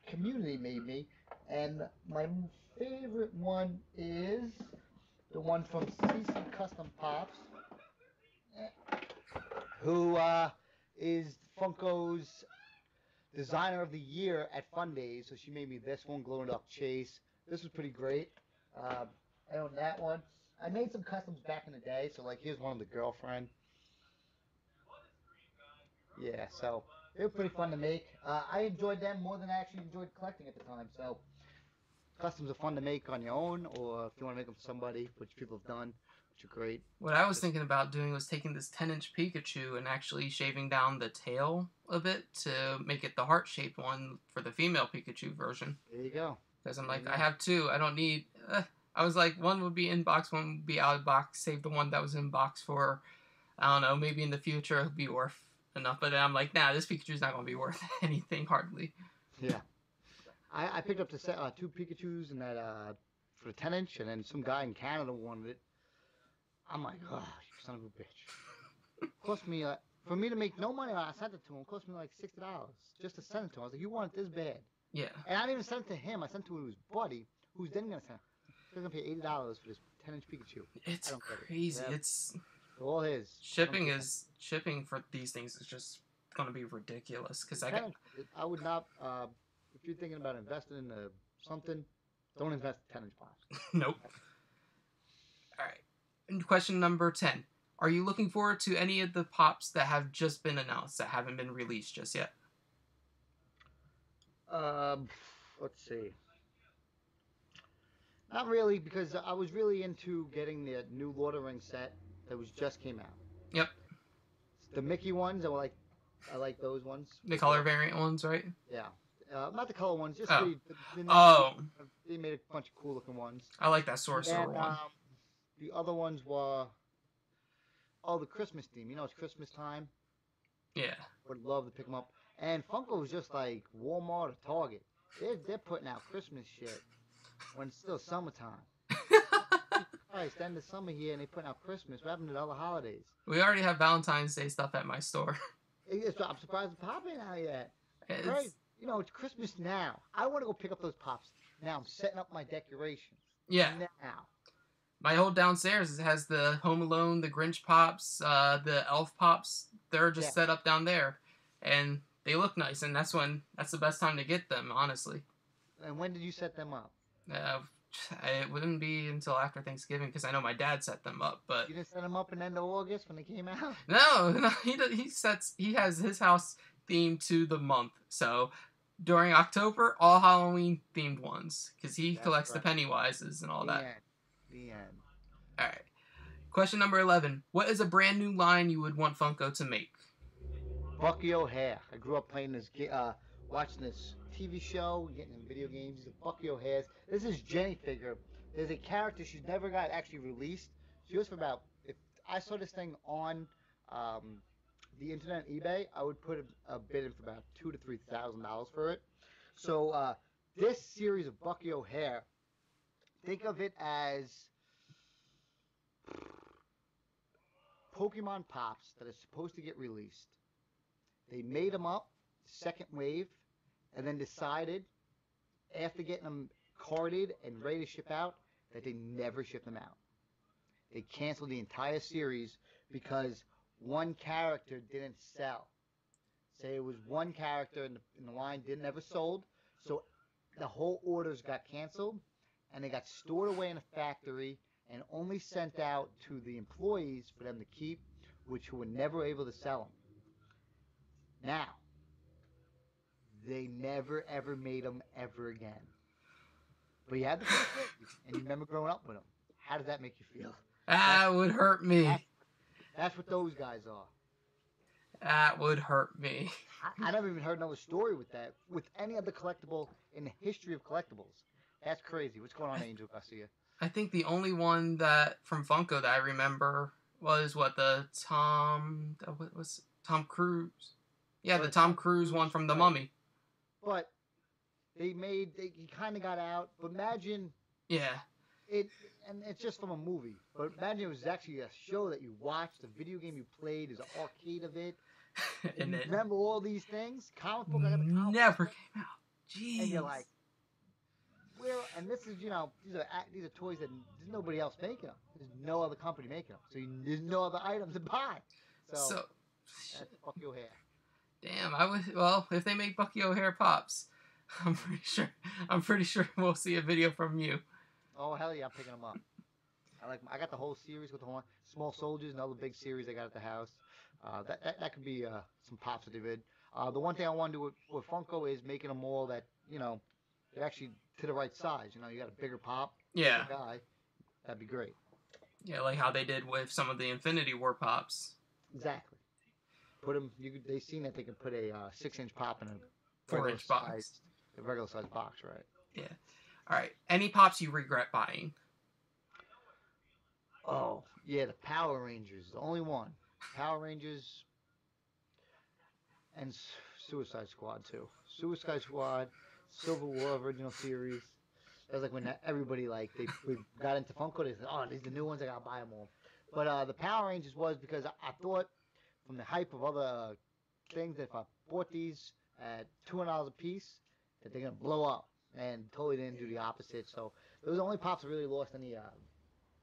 community made me, and my favorite one is the one from CC Custom Pops, who is Funko's Designer of the Year at Fun Days. So she made me this one, Glow in the Dark Chase. This was pretty great. I own that one. I made some customs back in the day, so like here's one of the girlfriend. Yeah, so they were pretty fun to make. I enjoyed them more than I actually enjoyed collecting at the time. So customs are fun to make on your own, or if you want to make them for somebody, which people have done, which are great. What I was thinking about doing was taking this 10-inch Pikachu and actually shaving down the tail a bit to make it the heart-shaped one for the female Pikachu version. There you go. Because I'm like, I have two. I don't need... I was like, one would be in box, one would be out of box. Save the one that was in box for, I don't know, maybe in the future it'll be worth enough. But then I'm like, nah, this Pikachu's not going to be worth anything, hardly. Yeah. I picked up the set, 2 Pikachus and that for the 10-inch, and then some guy in Canada wanted it. I'm like, oh, you son of a bitch. Cost me, for me to make no money, I sent it to him. It cost me like $60 just to send it to him. I was like, you want it this bad? Yeah. And I didn't even send it to him. I sent it to his buddy, who's then going to send it. He's going to pay $80 for this 10-inch Pikachu. It's crazy. Yeah. It's all his. Shipping for these things is just going to be ridiculous. Because I would not, if you're thinking about investing in something, don't invest in 10-inch box. Nope. All right. And question number 10. Are you looking forward to any of the pops that have just been announced that haven't been released just yet? Let's see. Not really, because I was really into getting the new Lord of the Rings set that just came out. Yep. The Mickey ones, I like those ones. The color variant ones, right? Yeah. Not the color ones, just they made a bunch of cool looking ones. I like that sorcerer one. The other ones were the Christmas theme. You know, it's Christmas time. Yeah. Would love to pick them up. And Funko was just like Walmart or Target. They're putting out Christmas shit when it's still summertime. Christ, end of summer here, and they putting out Christmas. What happened to the other holidays? We already have Valentine's Day stuff at my store. I'm surprised the pop ain't out yet. Right. You know, it's Christmas now. I want to go pick up those pops. Now I'm setting up my decorations. Yeah. Now. My whole downstairs has the Home Alone, the Grinch pops, the Elf pops. They're just set up down there, and they look nice. And that's the best time to get them, honestly. And when did you set them up? It wouldn't be until after Thanksgiving because I know my dad set them up. But you didn't set them up in the end of August when they came out? No, he has his house themed to the month. So during October, all Halloween themed ones because he collects the Pennywises and all that. The end. All right. Question number 11. What is a brand new line you would want Funko to make? Bucky O'Hare. I grew up playing this, watching this TV show, getting in video games. These are Bucky O'Hare's. This is Jenny figure. There's a character she's never got actually released. She was for about, if I saw this thing on the internet, eBay, I would put a bid in for about $2,000 to $3,000 for it. So this series of Bucky O'Hare, think of it as Pokemon Pops that are supposed to get released. They made them up, second wave, and then decided, after getting them carded and ready to ship out, that they never shipped them out. They canceled the entire series because one character didn't sell. Say it was one character in the line didn't ever sold, so the whole orders got canceled, and they got stored away in a factory and only sent out to the employees for them to keep, which were never able to sell them. Now, they never ever made them ever again. But you had the first wave, and you remember growing up with them. How does that make you feel? That would hurt me. That's what those guys are. That would hurt me. I never even heard another story with that, with any other collectible in the history of collectibles. That's crazy. What's going on, Angel Garcia? I think the only one that from Funko that I remember was the Tom Cruise. Yeah, the Tom Cruise one from The Mummy. But he kind of got out. But imagine. Yeah. And it's just from a movie. But imagine it was actually a show that you watched, a video game you played, there's an arcade of it. And you remember all these things? Comic book. I got the comic never book. Came out. Jeez. And you're like, and this is, these are toys that there's nobody else making them. There's no other company making them. So there's no other items to buy. So that's Bucky O'Hare. Damn, if they make Bucky O'Hare pops, I'm pretty sure we'll see a video from you. Oh, hell yeah, I'm picking them up. I got the whole series with the whole Small Soldiers, another big series I got at the house. That could be some pops that they did. The one thing I want to do with Funko is making them all that, they're actually to the right size. You got a bigger pop. Yeah. Bigger guy. That'd be great. Yeah, like how they did with some of the Infinity War pops. Exactly. Put them. They seen that they can put a 6-inch pop in a 4-inch box. A regular size box, right? Yeah. All right. Any pops you regret buying? Oh yeah, the Power Rangers, the only one. Power Rangers and Suicide Squad too. Suicide Squad, Civil War original series. That was like when everybody we got into Funko. They said, "Oh, these are the new ones. I gotta buy them all." But the Power Rangers was because I thought from the hype of other things that if I bought these at $200 a piece, that they're gonna blow up, and totally didn't do the opposite. So those are the only pops that really lost any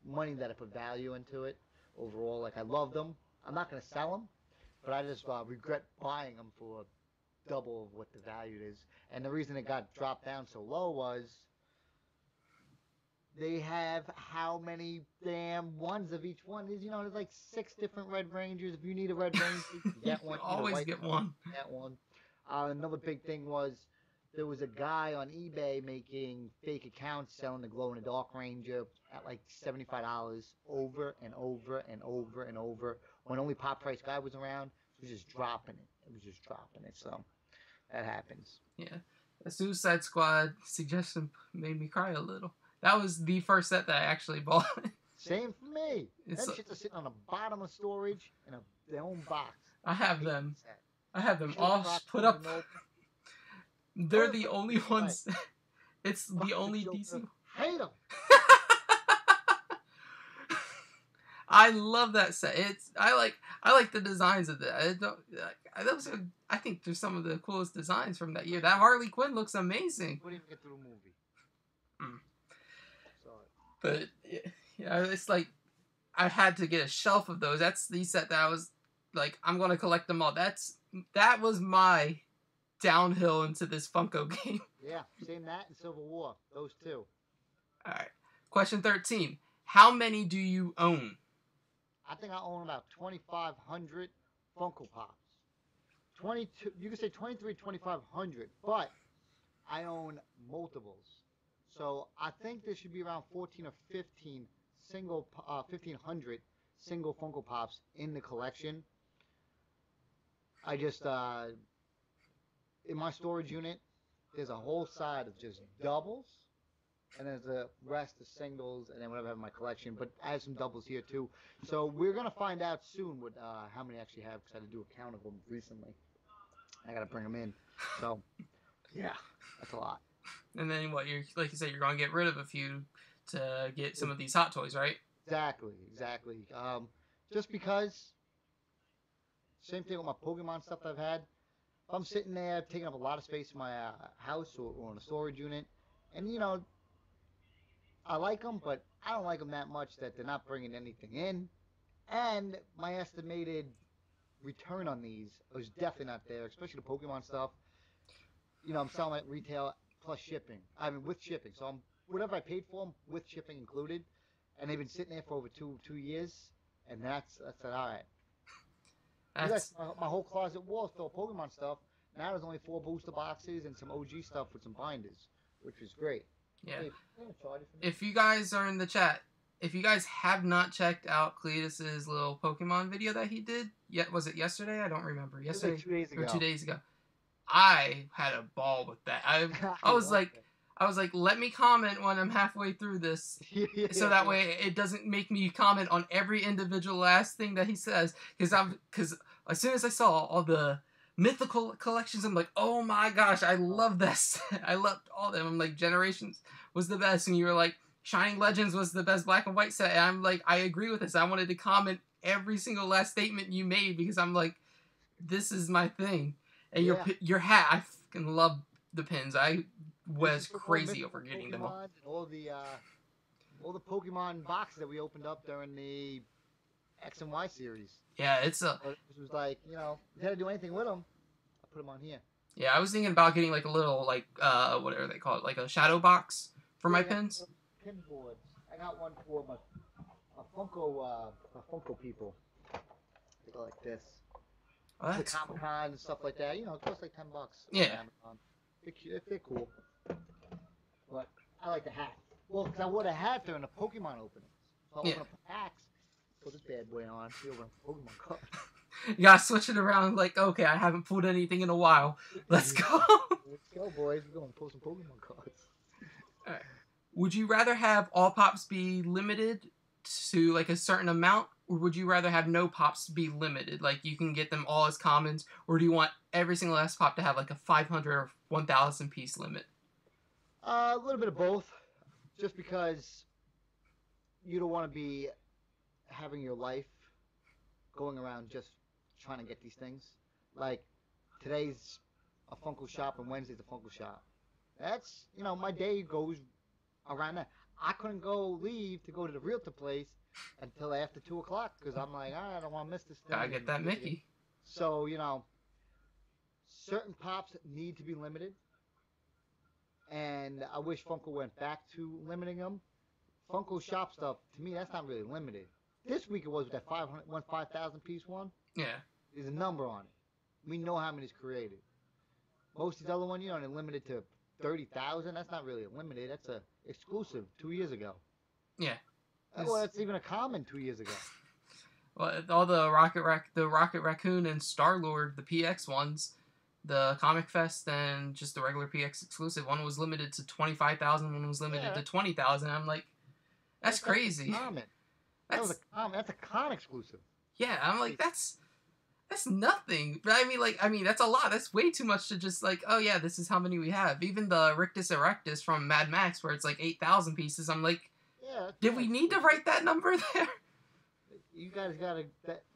money that I put value into it overall. Like I loved them. I'm not gonna sell them, but I just regret buying them for double of what the value is. And the reason it got dropped down so low was they have how many damn ones of each one is. There's like 6 different Red Rangers. If you need a Red Ranger, you can get one. You always get one. Get one. Another big thing was there was a guy on eBay making fake accounts selling the glow in the dark Ranger at like $75 over and over and over and over. When only Pop Price Guy was around, it was just dropping it. It was just dropping it. So that happens. Yeah. The Suicide Squad suggestion made me cry a little. That was the first set that I actually bought. Same for me. Them shits are sitting on the bottom of storage in their own box. I have them. I have them all put up. They're the only ones. It's the only DC. Hate them. I love that set. I like the designs of that. I think they're some of the coolest designs from that year. That Harley Quinn looks amazing. Wouldn't even get through the movie. But yeah, it's like I had to get a shelf of those. That's the set that I was like, I'm gonna collect them all. That was my downhill into this Funko game. Yeah, same that and Civil War. Those two. All right. Question 13. How many do you own? I think I own about 2,500 Funko Pops. 22. You can say 23, 2,500, but I own multiples. So I think there should be around 14 or 15 1,500 single Funko Pops in the collection. I just in my storage unit, there's a whole side of just doubles, and there's the rest of singles, and then whatever I have in my collection. But I have some doubles here too. So we're gonna find out soon what how many I actually have, because I had to do a count of them recently. I gotta bring them in. So yeah, that's a lot. And then what? Like you said, you're gonna get rid of a few to get some of these Hot Toys, right? Exactly. Just because. Same thing with my Pokemon stuff I've had. If I'm sitting there taking up a lot of space in my house or in a storage unit, and I like them, but I don't like them that much that they're not bringing anything in. And my estimated return on these was definitely not there, especially the Pokemon stuff. I'm selling at retail plus shipping. I mean, with shipping. So whatever I paid for them with shipping included, and they've been sitting there for over two years, and that's all right. My whole closet wall full of Pokemon stuff. Now there's only 4 booster boxes and some OG stuff with some binders, which was great. Yeah. If you guys are in the chat, if you guys have not checked out Cletus's little Pokemon video that he did, was it yesterday? I don't remember. Yesterday, like 2 days ago. Or 2 days ago. I had a ball with that. I was like, let me comment when I'm halfway through this, so that way it doesn't make me comment on every individual last thing that he says. Because as soon as I saw all the mythical collections, I'm like, oh my gosh, I love this. I loved all of them. I'm like, Generations was the best, and you were like, Shining Legends was the best black and white set. And I'm like, I agree with this. I wanted to comment every single last statement you made, because I'm like, this is my thing. And your hat, I fucking love the pins. I was crazy over getting them all. All the Pokemon boxes that we opened up during the X and Y series. Yeah, it was like, you had to do anything with them, I put them on here. Yeah, I was thinking about getting like a little, like, whatever they call it, like a shadow box for my pins. Pin boards. I got one for my Funko people. They go like this. Oh, the Comic Con and stuff like that. It costs like $10. Yeah. They're cool. But I like the hat. Well, because I wore the hat during the Pokemon opening. So I'll Yeah. open up the packs. Put this bad boy on. See over a Pokemon card. You gotta switch it around. Like, okay, I haven't pulled anything in a while. Let's go. Let's go, boys. We're going to pull some Pokemon cards. All right. Would you rather have all pops be limited to like a certain amount, or would you rather have no pops be limited, like you can get them all as commons, or do you want every single last pop to have like a 500 or 1,000 piece limit? A little bit of both, just because you don't want to be having your life going around just trying to get these things. Like today's a Funko shop and Wednesday's a Funko shop. That's my day goes around that. I couldn't leave to go to the realtor place until after 2 o'clock because I'm like, I don't want to miss this thing. Gotta get that Mickey. So certain pops need to be limited, and I wish Funko went back to limiting them. Funko shop stuff, to me, that's not really limited. This week it was with that 5,000 piece one. Yeah. There's a number on it. We know how many is created. Most of these other ones, they're limited to 30,000. That's not really a limited. That's a exclusive 2 years ago. Yeah. Well, that's even a common 2 years ago. Well, all the Rocket Raccoon and Star-Lord, the PX ones, the Comic Fest and just the regular PX exclusive, one was limited to 25,000, one was limited to 20,000. I'm like, that's crazy. Common. That's a con exclusive. Yeah, I'm like, that's nothing. But I mean, that's a lot. That's way too much to just like, oh yeah, this is how many we have. Even the Rictus Erectus from Mad Max, where it's like 8,000 pieces. I'm like, did we need to write that number there? You guys gotta,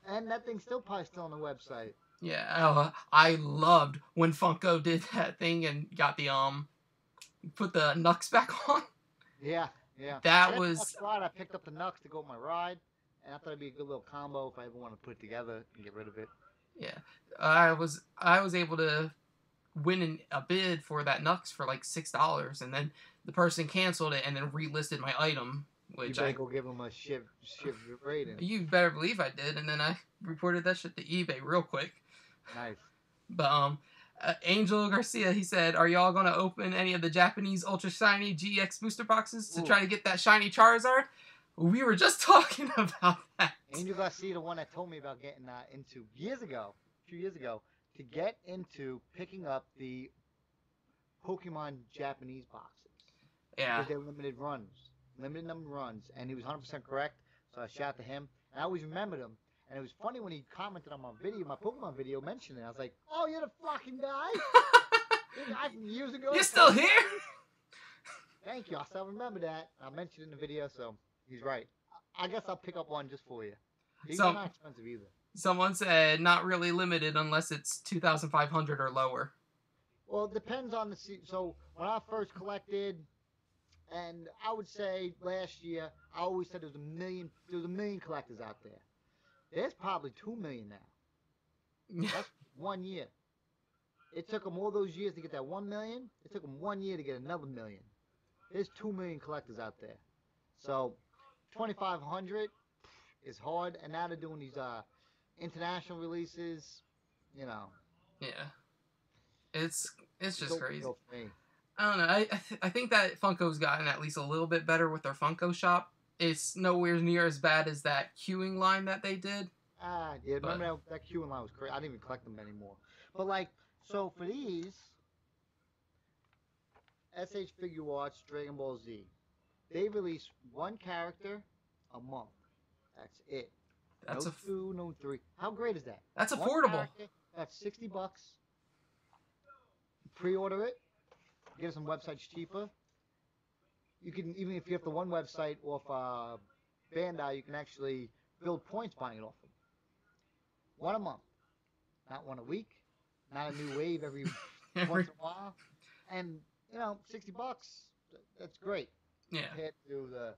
and that thing's probably still on the website. Yeah, I loved when Funko did that thing and got the put the Nux back on. Yeah. That was. I picked up the Nux to go with my ride, and I thought it'd be a good little combo if I ever want to put it together and get rid of it. Yeah, I was able to win a bid for that Nux for like $6, and then the person canceled it and then relisted my item. Which you better go give them a shiv rating. You better believe I did, and then I reported that shit to eBay real quick. Nice. But Angel Garcia, he said, "Are y'all gonna open any of the Japanese Ultra Shiny GX booster boxes to try to get that shiny Charizard?" We were just talking about that. Angel Garcia, the one that told me about getting into a few years ago, to get into picking up the Pokemon Japanese boxes. Yeah. Because they're limited number of runs, and he was 100% correct. So I shout to him, and I always remembered him. And it was funny when he commented on my Pokemon video, mentioned it. I was like, "Oh, you're the fucking guy! The guy from years ago." You're still here? Thank you. I still remember that. I mentioned it in the video, so he's right. I guess I'll pick up one just for you. He's not expensive either. Someone said not really limited unless it's 2,500 or lower. Well, it depends on the so when I first collected, and I would say last year, I always said there was a million collectors out there. There's probably 2 million now. That's 1 year. It took them all those years to get that 1 million. It took them 1 year to get another million. There's 2 million collectors out there. So 2,500 is hard, and now they're doing these international releases. Yeah. It's just crazy. I don't know. I think that Funko's gotten at least a little bit better with their Funko shop. It's nowhere near as bad as that queuing line that they did. Yeah, remember that queuing line was crazy. I didn't even collect them anymore. But so for these SH Figure Arts Dragon Ball Z, they release one character a month. That's it. That's no 2, no 3. How great is that? That's affordable. That's $60. Pre-order it. Get it some websites cheaper. You can, even if you have the one website off Bandai, you can actually build points buying it off them. One a month. Not one a week. Not a new wave every once in a while. And, $60. That's great. Yeah. Compared to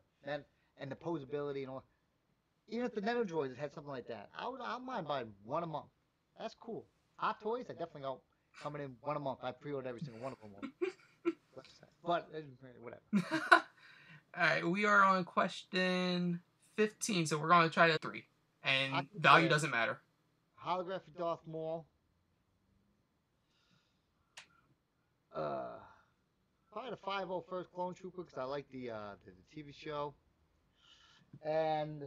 and the posability and all. Even if the Nano Droids had something like that, I don't mind buying one a month. That's cool. Hot Toys, I definitely go coming in one a month. I pre-ordered every single one of them. But whatever. Alright, we are on question 15, so we're going to try to 3. And value doesn't matter. Holographic Darth Maul. Probably the 501st Clone Trooper because I like the TV show. And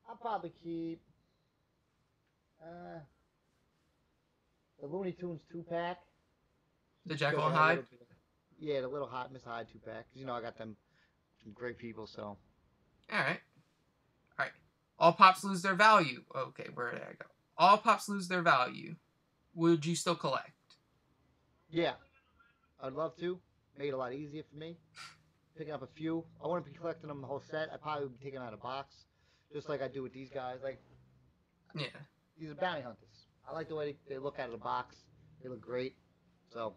I'll probably keep the Looney Tunes 2-pack. The Just Jekyll because and I got a Hyde. little bit. Yeah, the little hot Miss Hyde 2-pack. Because, I got them some great people, so. All right. All right. All pops lose their value. Okay, where did I go? All pops lose their value. Would you still collect? Yeah, I'd love to. Make it a lot easier for me. Picking up a few. I wouldn't be collecting them the whole set. I'd probably be taking out a box. Just like I do with these guys. Like, Yeah. these are bounty hunters. I like the way they look out of the box. They look great. So,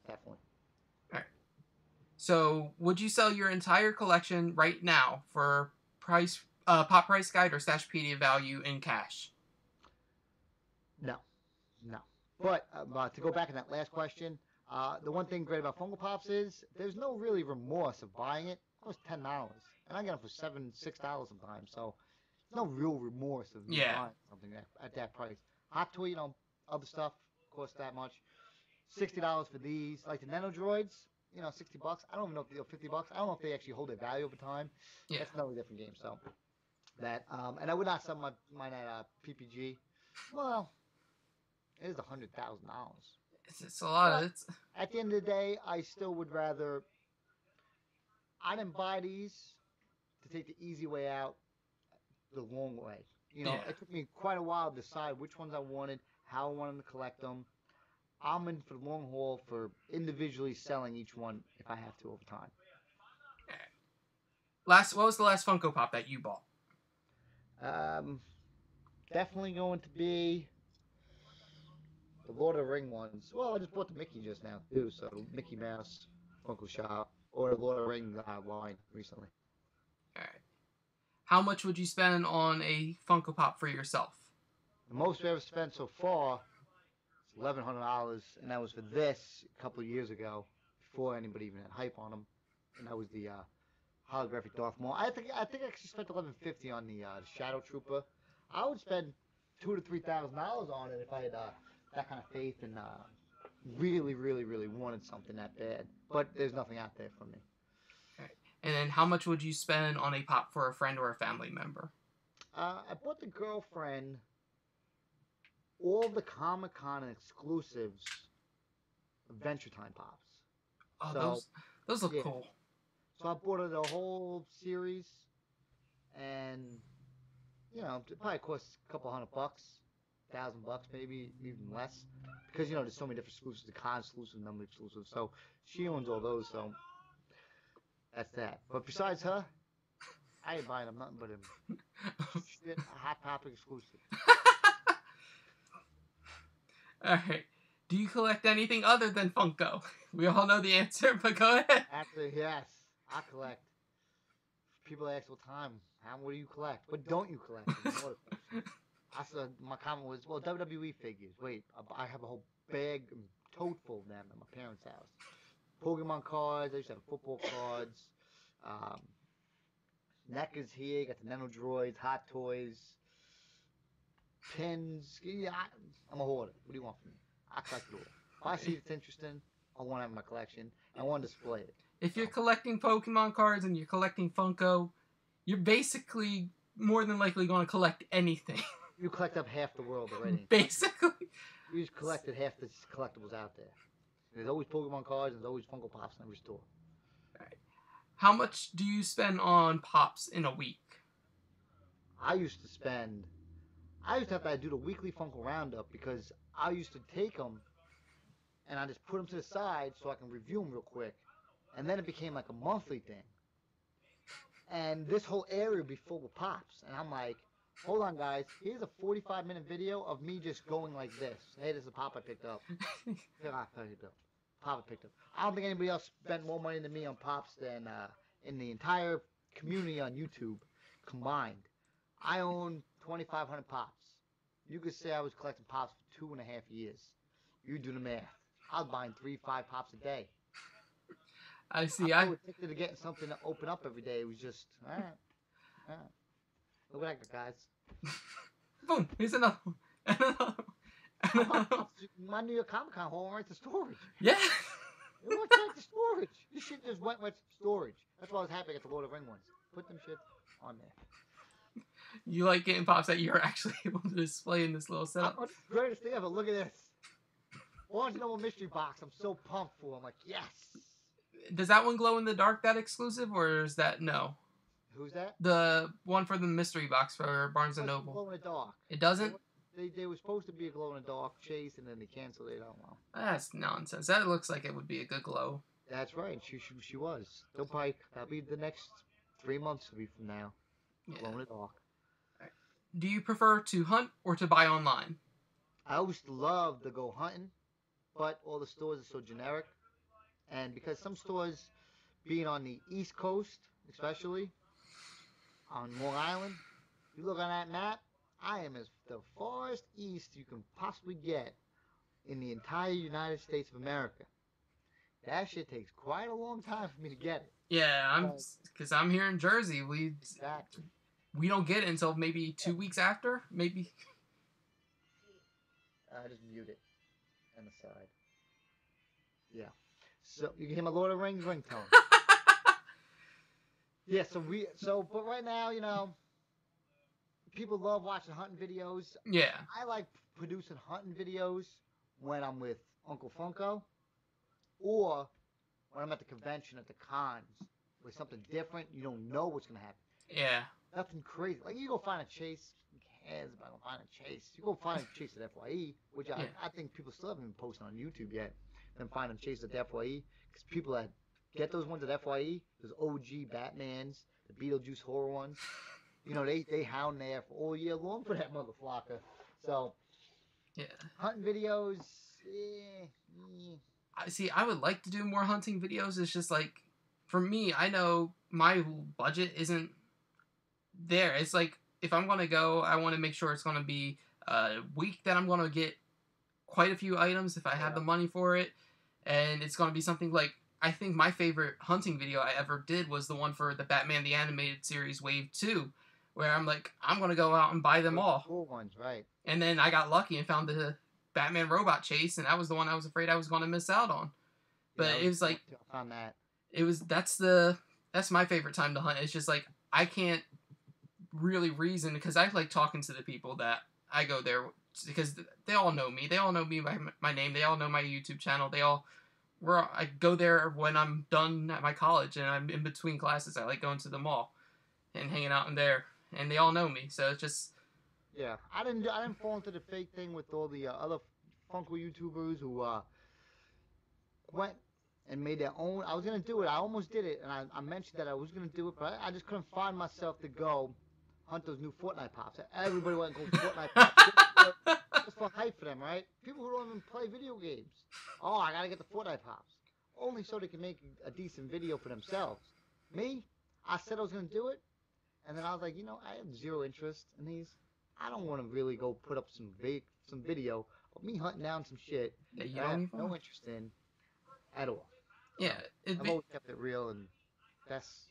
definitely. All right. So, would you sell your entire collection right now for pop price guide or Stashpedia value in cash? No. No. But to go back in that last question, the one thing great about Funko Pops is there's no really remorse of buying it. It was $10, and I get them for $6 sometimes. So there's no real remorse of me Yeah. buying something at that price. Hot Toy, other stuff costs that much. $60 for these, like the Nano Droids. $60. I don't even know if they're $50. I don't know if they actually hold their value over time. Yeah. That's another different game. So that, and I would not sell mine at PPG. Well, it is $100,000. It's a lot of it. At the end of the day, I still would rather. I didn't buy these to take the easy way out, the long way. Yeah. It took me quite a while to decide which ones I wanted, how I wanted to collect them. I'm in for the long haul for individually selling each one if I have to over time. What was the last Funko Pop that you bought? Definitely going to be the Lord of the Ring ones. Well, I just bought the Mickey just now too, so Mickey Mouse Funko Shop or the Lord of the Ring line recently. All right. How much would you spend on a Funko Pop for yourself? The most I've ever spent so far is $1,100, and that was for this a couple of years ago, before anybody even had hype on them, and that was the holographic Darth Maul. I think I actually spent $1,150 on the Shadow Trooper. I would spend $2,000 to $3,000 on it if I had that kind of faith and really, really, really wanted something that bad. But there's nothing out there for me. Okay. And then how much would you spend on a pop for a friend or a family member? I bought the girlfriend all the Comic-Con exclusives Adventure Time pops. Oh, So, those look yeah. cool. So I bought her the whole series, and it probably costs a couple $100, $1,000 maybe, even less, because there's so many different exclusives, the con exclusive, number exclusive. So she owns all those, so that's that. But besides her, I ain't buying them nothing but a Hot Topic exclusive. All right. Do you collect anything other than Funko? We all know the answer, but go ahead. Actually, yes, I collect. People ask all the time, what do you collect? What don't you collect? I said, my comment was, well, WWE figures. Wait, I have a whole bag, tote full of them at my parents' house. Pokemon cards, I used to have football cards. NECA's here, got the Nano Droids, Hot Toys, pins. Yeah, I'm a hoarder. What do you want from me? I collect it all. If I see it's interesting, I want to have in my collection. I want to display it. If you're collecting Pokemon cards and you're collecting Funko, you're basically more than likely going to collect anything. You collect up half the world already. Basically. You just collected half the collectibles out there. There's always Pokemon cards and there's always Funko Pops in every store. Right. How much do you spend on Pops in a week? I used to have to do the weekly Funko Roundup because I used to take them and I just put them to the side so I can review them real quick. And then it became like a monthly thing. And this whole area would be full of Pops. And I'm like, hold on, guys. Here's a 45-minute video of me just going like this. Hey, this is a Pop I picked up. Pop I picked up. I don't think anybody else spent more money than me on Pops than in the entire community on YouTube combined. I own 2,500 Pops. You could say I was collecting Pops for 2.5 years. You do the math. I was buying 3-5 Pops a day. I see. I was addicted to getting something to open up every day. It was just, all right. Look what I got, guys. Boom. Here's another one. My New York Comic Con haul right to storage. Yeah. It went right to storage. This shit just went right to storage. That's why I was happy I got the Lord of the Ring ones. Put them shit on there. You like getting pops that you're actually able to display in this little setup. Oh, the greatest thing ever. Look at this. Barnes & Noble mystery box. I'm so pumped for. I'm like, yes. Does that one glow in the dark, that exclusive, or is that no? Who's that? The one for the mystery box for Barnes & Noble. Glow in the dark. It doesn't? They were supposed to be a glow in the dark chase, and then they canceled it. I don't know. That's nonsense. That looks like it would be a good glow. That's right. She was. They'll probably, that'll be the next 3 months from now. Yeah. Glow in the dark. Right. Do you prefer to hunt or to buy online? I always love to go hunting, but all the stores are so generic. And because some stores, being on the East Coast, especially, on Long Island, you look on that map, I am as the farthest east you can possibly get in the entire United States of America. That shit takes quite a long time for me to get it. Yeah, because I'm here in Jersey. Exactly. We don't get it until maybe 2 weeks after, maybe. I just mute it on the side. Yeah. So you can hear my Lord of the Rings ringtone. Yeah. But right now, you know, people love watching hunting videos. Yeah. I like producing hunting videos when I'm with Uncle Funko, or when I'm at the convention at the cons with something different. You don't know what's gonna happen. Yeah. Nothing crazy. Like you go find a chase. Who cares about going find a chase? You go find a chase at FYE, which I think people still haven't been posting on YouTube yet. Them finding chase at FYE, because people that get those ones at FYE, those OG Batmans, the Beetlejuice horror ones, you know, they hound there for all year long for that motherfucker. So, yeah, hunting videos. I would like to do more hunting videos. It's just like, for me, I know my budget isn't there. It's like, if I'm gonna go, I want to make sure it's gonna be a week that I'm gonna get quite a few items if I have the money for it, and it's gonna be something like, I think my favorite hunting video I ever did was the one for the Batman the Animated Series Wave 2, where I'm like, I'm gonna go out and buy them all. Cool ones, right? And then I got lucky and found the Batman robot chase, and that was the one I was afraid I was gonna miss out on. But it was like, on that. That's my favorite time to hunt. It's just like, I can't really reason, because I like talking to the people that I go there, because they all know me. They all know me by my name. They all know my YouTube channel. I go there when I'm done at my college and I'm in between classes. I like going to the mall and hanging out in there, and they all know me. So it's just, yeah. I didn't fall into the fake thing with all the other Funko YouTubers who went and made their own. I was gonna do it. I almost did it, and I mentioned that I was gonna do it, but I just couldn't find myself to go hunt those new Fortnite pops. Everybody went and go Fortnite pops. Just for hype for them, right? People who don't even play video games. Oh, I gotta get the Fortnite pops. Only so they can make a decent video for themselves. Me, I said I was gonna do it, and then I was like, you know, I have zero interest in these. I don't want to really go put up some video of me hunting down some shit that you that I have no interest in at all. Yeah, I've always kept it real, and that's,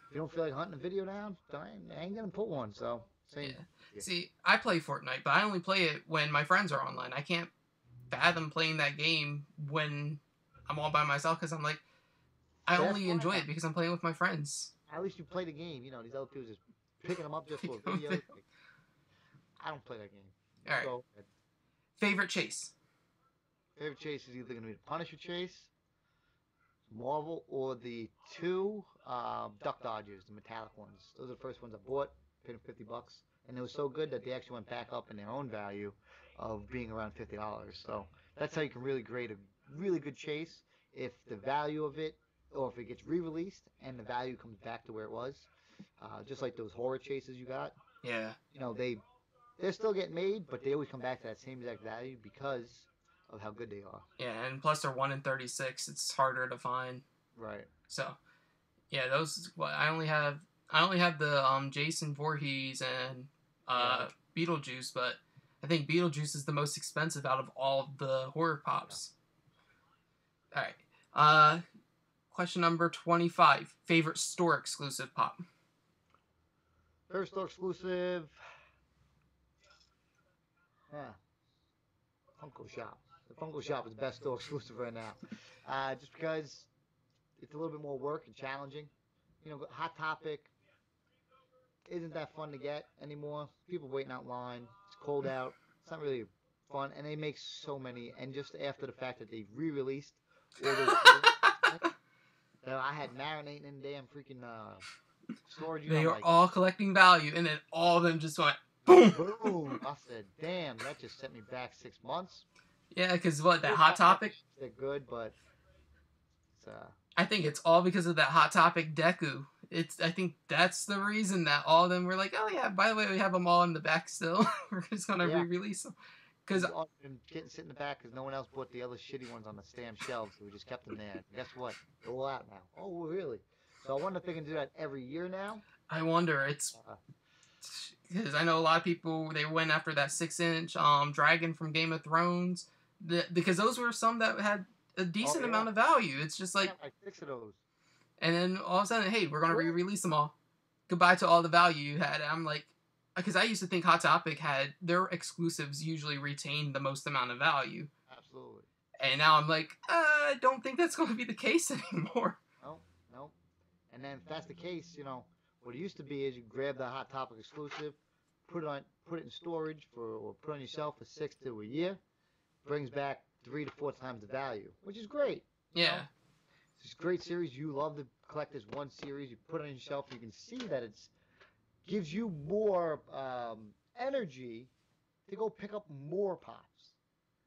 if you don't feel like hunting a video down, I ain't gonna put one. So same. Yeah. See, I play Fortnite, but I only play it when my friends are online. I can't fathom playing that game when I'm all by myself, because I'm like, I only enjoy it because I'm playing with my friends. At least you play the game. You know, these other people just picking them up just for a video. I don't play that game. All right. So, favorite chase? Favorite chase is either going to be the Punisher chase, Marvel, or the two Duck Dodgers, the metallic ones. Those are the first ones I bought, paid them $50, and it was so good that they actually went back up in their own value of being around $50. So that's how you can really grade a really good chase, if the value of it, or if it gets re-released and the value comes back to where it was. Just like those horror chases you got. Yeah. You know, they're still getting made, but they always come back to that same exact value because of how good they are. Yeah, and plus they're 1 in 36. It's harder to find. Right. So, yeah, those. Well, I only have the Jason Voorhees and Beetlejuice, but I think Beetlejuice is the most expensive out of all of the horror pops. Yeah. All right. Question number 25. Favorite store exclusive pop? Favorite store exclusive. Funko Shop. The Funko Shop is the best store exclusive right now. Just because it's a little bit more work and challenging. Hot Topic isn't that fun to get anymore. People waiting out line. It's cold out. It's not really fun, and they make so many. And just after the fact that they re-released all those, I had marinating in damn freaking storage. They I'm are like, all collecting value, and then all of them just went boom. boom! I said, damn, that just sent me back 6 months. Yeah, because what, that Hot Topic? They're good, but it's I think it's all because of that Hot Topic Deku. I think that's the reason that all of them were like, oh yeah, by the way, we have them all in the back still. We're just gonna re-release them. Because getting sit in the back because no one else bought the other shitty ones on the stamp shelves, so we just kept them there. And guess what? They're all out now. Oh, really? So I wonder if they can do that every year now. I wonder. It's because I know a lot of people, they went after that 6-inch dragon from Game of Thrones, because those were some that had a decent amount of value. It's just like 6 of those. And then all of a sudden, hey, we're gonna re-release them all. Goodbye to all the value you had. And I'm like, because I used to think Hot Topic had their exclusives usually retain the most amount of value. Absolutely. And now I'm like, I don't think that's going to be the case anymore. No. And then if that's the case, what it used to be is you grab the Hot Topic exclusive, put it in storage or put it on your shelf for 6 to a year, brings back 3 to 4 times the value, which is great. Yeah. It's a great series. You love to collect this one series. You put it on your shelf. You can see that it's gives you more energy to go pick up more pops.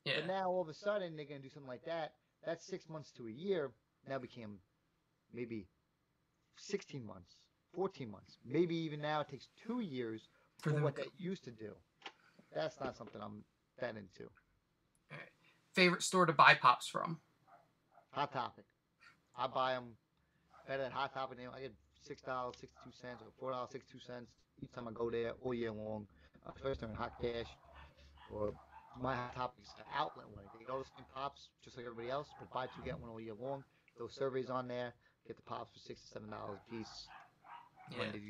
Yeah. But now all of a sudden they're going to do something like that. That's 6 months to a year now became maybe 16 months, 14 months. Maybe even now it takes 2 years for what they used to do. That's not something I'm that into. All right. Favorite store to buy pops from? Hot Topic. I buy them better than Hot Topic. I get $6.62 or $4.62 each time I go there all year long. First they're in Hot Cash, or my Hot Topic's outlet one. They get all the same pops just like everybody else, but buy 2 get 1 all year long. Those surveys on there, get the pops for $6 to $7 a piece. Yeah. Monday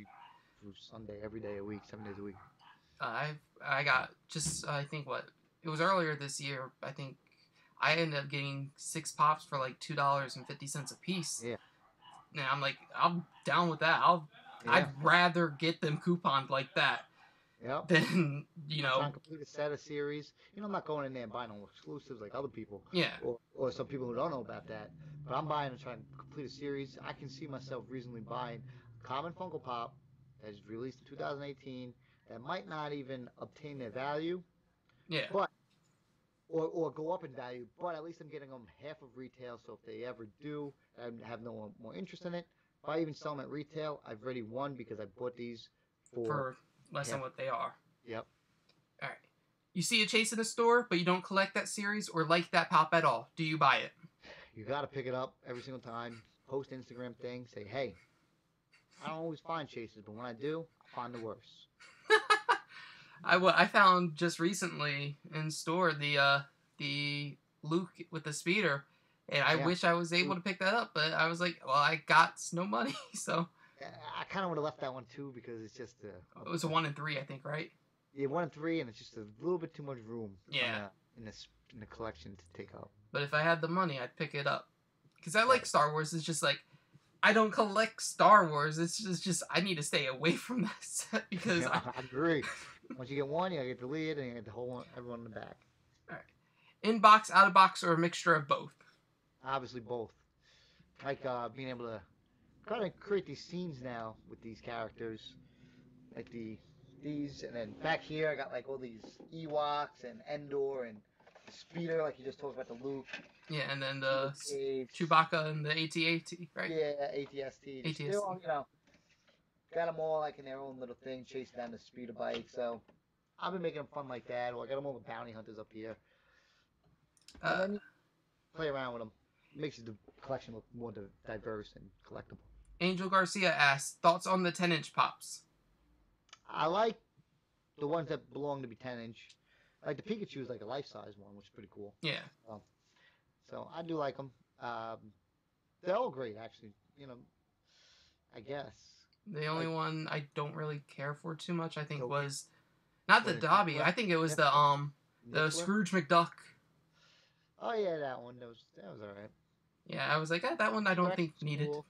through Sunday, every day a week, 7 days a week. I got I think it was earlier this year. I think I ended up getting 6 pops for like $2.50 a piece. Yeah. And I'm like, I'm down with that. I'd rather get them couponed like that. Yep. Than, trying to complete a set of series. I'm not going in there and buying all exclusives like other people. Yeah. Or some people who don't know about that. But I'm buying and trying to complete a series. I can see myself reasonably buying a common Funko Pop that is released in 2018 that might not even obtain their value. Yeah. But or go up in value, but at least I'm getting them half of retail, so if they ever do and have no more interest in it, if I even sell them at retail, I've already won because I bought these for less than what they are. Yep. All right. You see a chase in a store, but you don't collect that series or like that pop at all. Do you buy it? You got to pick it up every single time. Post Instagram thing. Say, hey, I don't always find chases, but when I do, I find the worst. I found just recently in store the Luke with the speeder, and I wish I was able to pick that up, but I was like, well, I got no money, so. I kind of would have left that one too because it's just it was a 1 in 3, I think, right? Yeah, 1 in 3, and it's just a little bit too much room. Yeah. In the collection to take up. But if I had the money, I'd pick it up because I like Star Wars. It's just like I don't collect Star Wars. It's just I need to stay away from that set because I agree. Once you get one, you get the lead, and you get the whole one, everyone in the back. All right. In box, out of box, or a mixture of both? Obviously both. Like being able to kind of create these scenes now with these characters, like these, and then back here I got like all these Ewoks and Endor and Speeder, like you just talked about the Luke. Yeah, and then the Chewbacca and the AT-AT, right? Yeah, ATST. ATST. Still, got them all like in their own little thing, chasing down the speeder bike. So I've been making them fun like that. Or I got them all the bounty hunters up here. And then you play around with them. It makes the collection look more diverse and collectible. Angel Garcia asks, thoughts on the 10-inch pops? I like the ones that belong to be 10-inch. Like the Pikachu is like a life-size one, which is pretty cool. Yeah. So I do like them. They're all great, actually. I guess. The only one I don't really care for too much, I think, was not the Dobby. I think it was the Scrooge McDuck. Oh yeah, that one. That was all right. Yeah, I was like, that one I don't think needed. Cool.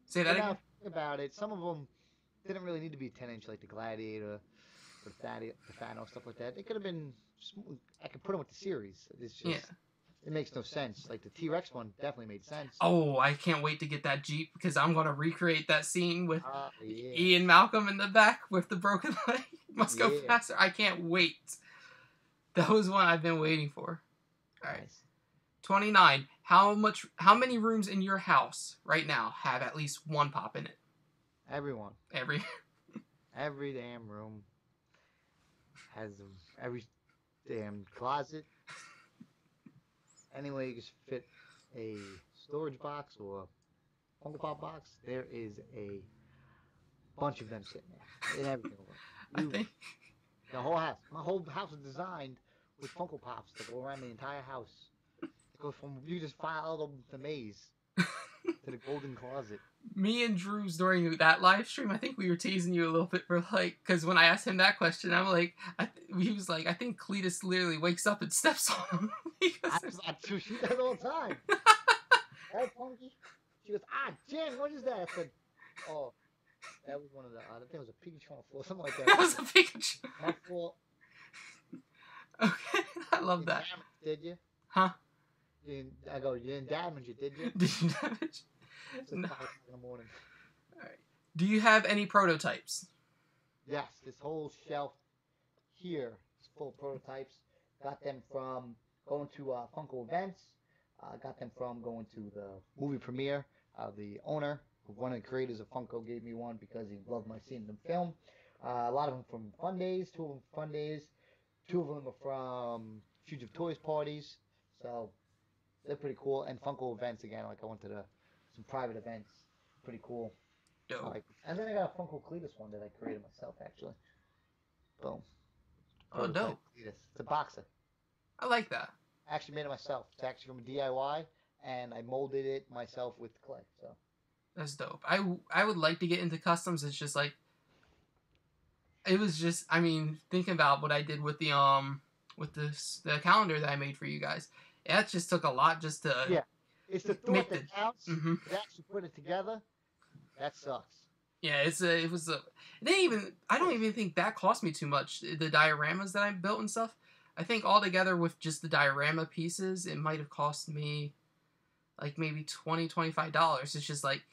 Say that again. about it, some of them didn't really need to be 10-inch like the Gladiator or the Thanos, stuff like that. They could have been. I could put them with the series. It's Yeah. just it makes no sense. Like the T-Rex one definitely made sense. Oh, I can't wait to get that Jeep because I'm gonna recreate that scene with Yeah. Ian Malcolm in the back with the broken leg. Must go Yeah. faster. I can't wait. That was one I've been waiting for. All right. Nice. 29. How many rooms in your house right now have at least one pop in it? Everyone. Every Damn room has every damn closet. Anyway, you can fit a storage box or a Funko Pop box. There is a bunch of them sitting there in every single room. I think The whole house. My whole house is designed with Funko Pops that go around the entire house. It goes from you just follow the maze to the golden closet. me and Drew's during that live stream, I think we were teasing you a little bit for like, because when I asked him that question, I'm like, he was like, I think Cletus literally wakes up and steps on him. She does all the time. Hey, Funky. She goes, Jen, what is that? I said, oh, that was one of the, I think it was a Pikachu on the floor, something like that. That was a Pikachu. My fault. Okay, I love that. Did you? Huh? You didn't damage it, did you? Did you damage? It's No. 5 in the morning. Alright. Do you have any prototypes? Yes, this whole shelf here is full of prototypes. Got them from going to Funko events. Got them from going to the movie premiere. The owner, one of the creators of Funko, gave me one because he loved my seeing them film. A lot of them from Fun Days, 2 of them from Fun Days. 2 of them are from Fugitive Toys parties. So they're pretty cool. And Funko events again, like I went to some private events. Pretty cool. Dope. And then I got a Funko Cletus one that I created myself, actually. Boom. Oh, dope. Cletus. It's a boxer. I like that. I actually made it myself. It's actually from a DIY, and I molded it myself with clay. So That's dope. I would like to get into customs. It's just like, it was just, I mean, thinking about what I did with the the calendar that I made for you guys, that just took a lot just to it's the thought that counts. To actually put it together, that sucks. Yeah, I don't even think that cost me too much. The dioramas that I built and stuff. I think altogether with just the diorama pieces, it might have cost me like maybe $20-$25. It's just like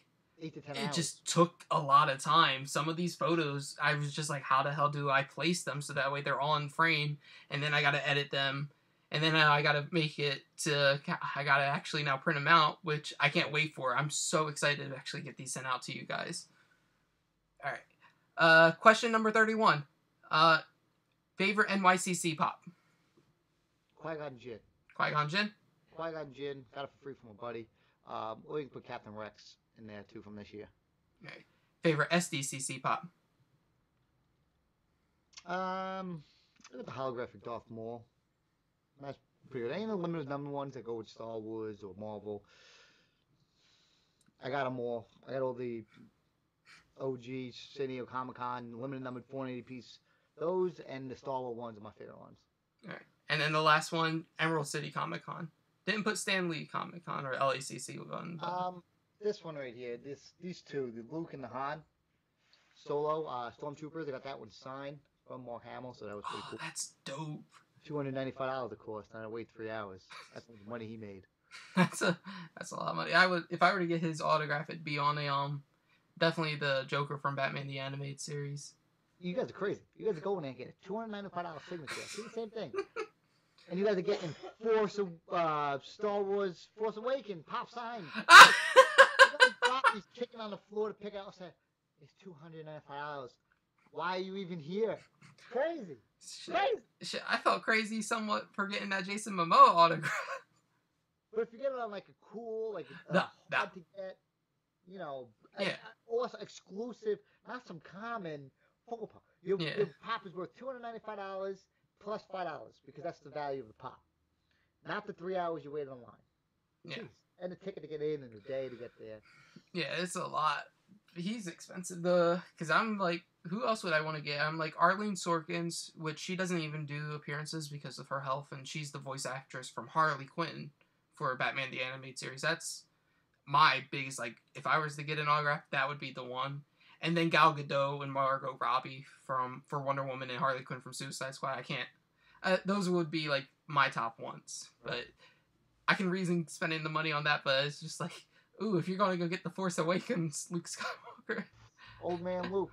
8 to 10 it hours. just took a lot of time. Some of these photos, I was just like, how the hell do I place them so that way they're all in frame, and then I gotta edit them, and then I gotta I gotta actually now print them out, which I can't wait for. I'm so excited to actually get these sent out to you guys. All right. Question number 31. Favorite NYCC pop? Qui-Gon Jinn. Qui-Gon Jinn? Qui-Gon Jinn. Got it for free from a buddy. Or you can put Captain Rex in there too from this year. All right. Favorite SDCC pop? I got the holographic Darth Maul. That's pretty good. Ain't no limited number ones that go with Star Wars or Marvel. I got them all. I got all the OG San Diego Comic-Con limited numbered 480 piece. Those and the Star Wars ones are my favorite ones. All right. And then the last one, Emerald City Comic Con. Didn't put Stan Lee Comic Con or LACC one. But... this one right here, these two, the Luke and the Han Solo Stormtroopers. I got that one signed from Mark Hamill, so that was pretty cool. That's dope. $295 it cost, and I wait 3 hours. That's the money he made. That's a lot of money. If I were to get his autograph, it'd be on a definitely the Joker from Batman the Animated Series. You guys are crazy. You guys are going there and getting a $295 signature. Do the same thing. And you guys are getting Star Wars Force Awakens pop sign. He's kicking on the floor to pick out. Say, it's $295. Why are you even here? Crazy. Shit, I felt crazy somewhat for getting that Jason Momoa autograph. But if you get it on like a cool, like hard to get, also exclusive, not some common Funko Pop. Your pop is worth $295 plus $5 because that's the value of the pop. Not the 3 hours you waited online. Yeah. Jeez. And the ticket to get in and the day to get there. Yeah, it's a lot. He's expensive. Because I'm like, who else would I want to get? I'm like Arlene Sorkins, which she doesn't even do appearances because of her health, and she's the voice actress from Harley Quinn for Batman the Animated Series. That's my biggest, like, if I was to get an autograph, that would be the one. And then Gal Gadot and Margot Robbie for Wonder Woman and Harley Quinn from Suicide Squad. I can't. Those would be like my top ones, but I can reason spending the money on that. But it's just like, ooh, if you're gonna go get the Force Awakens, Luke Skywalker, Old man Luke.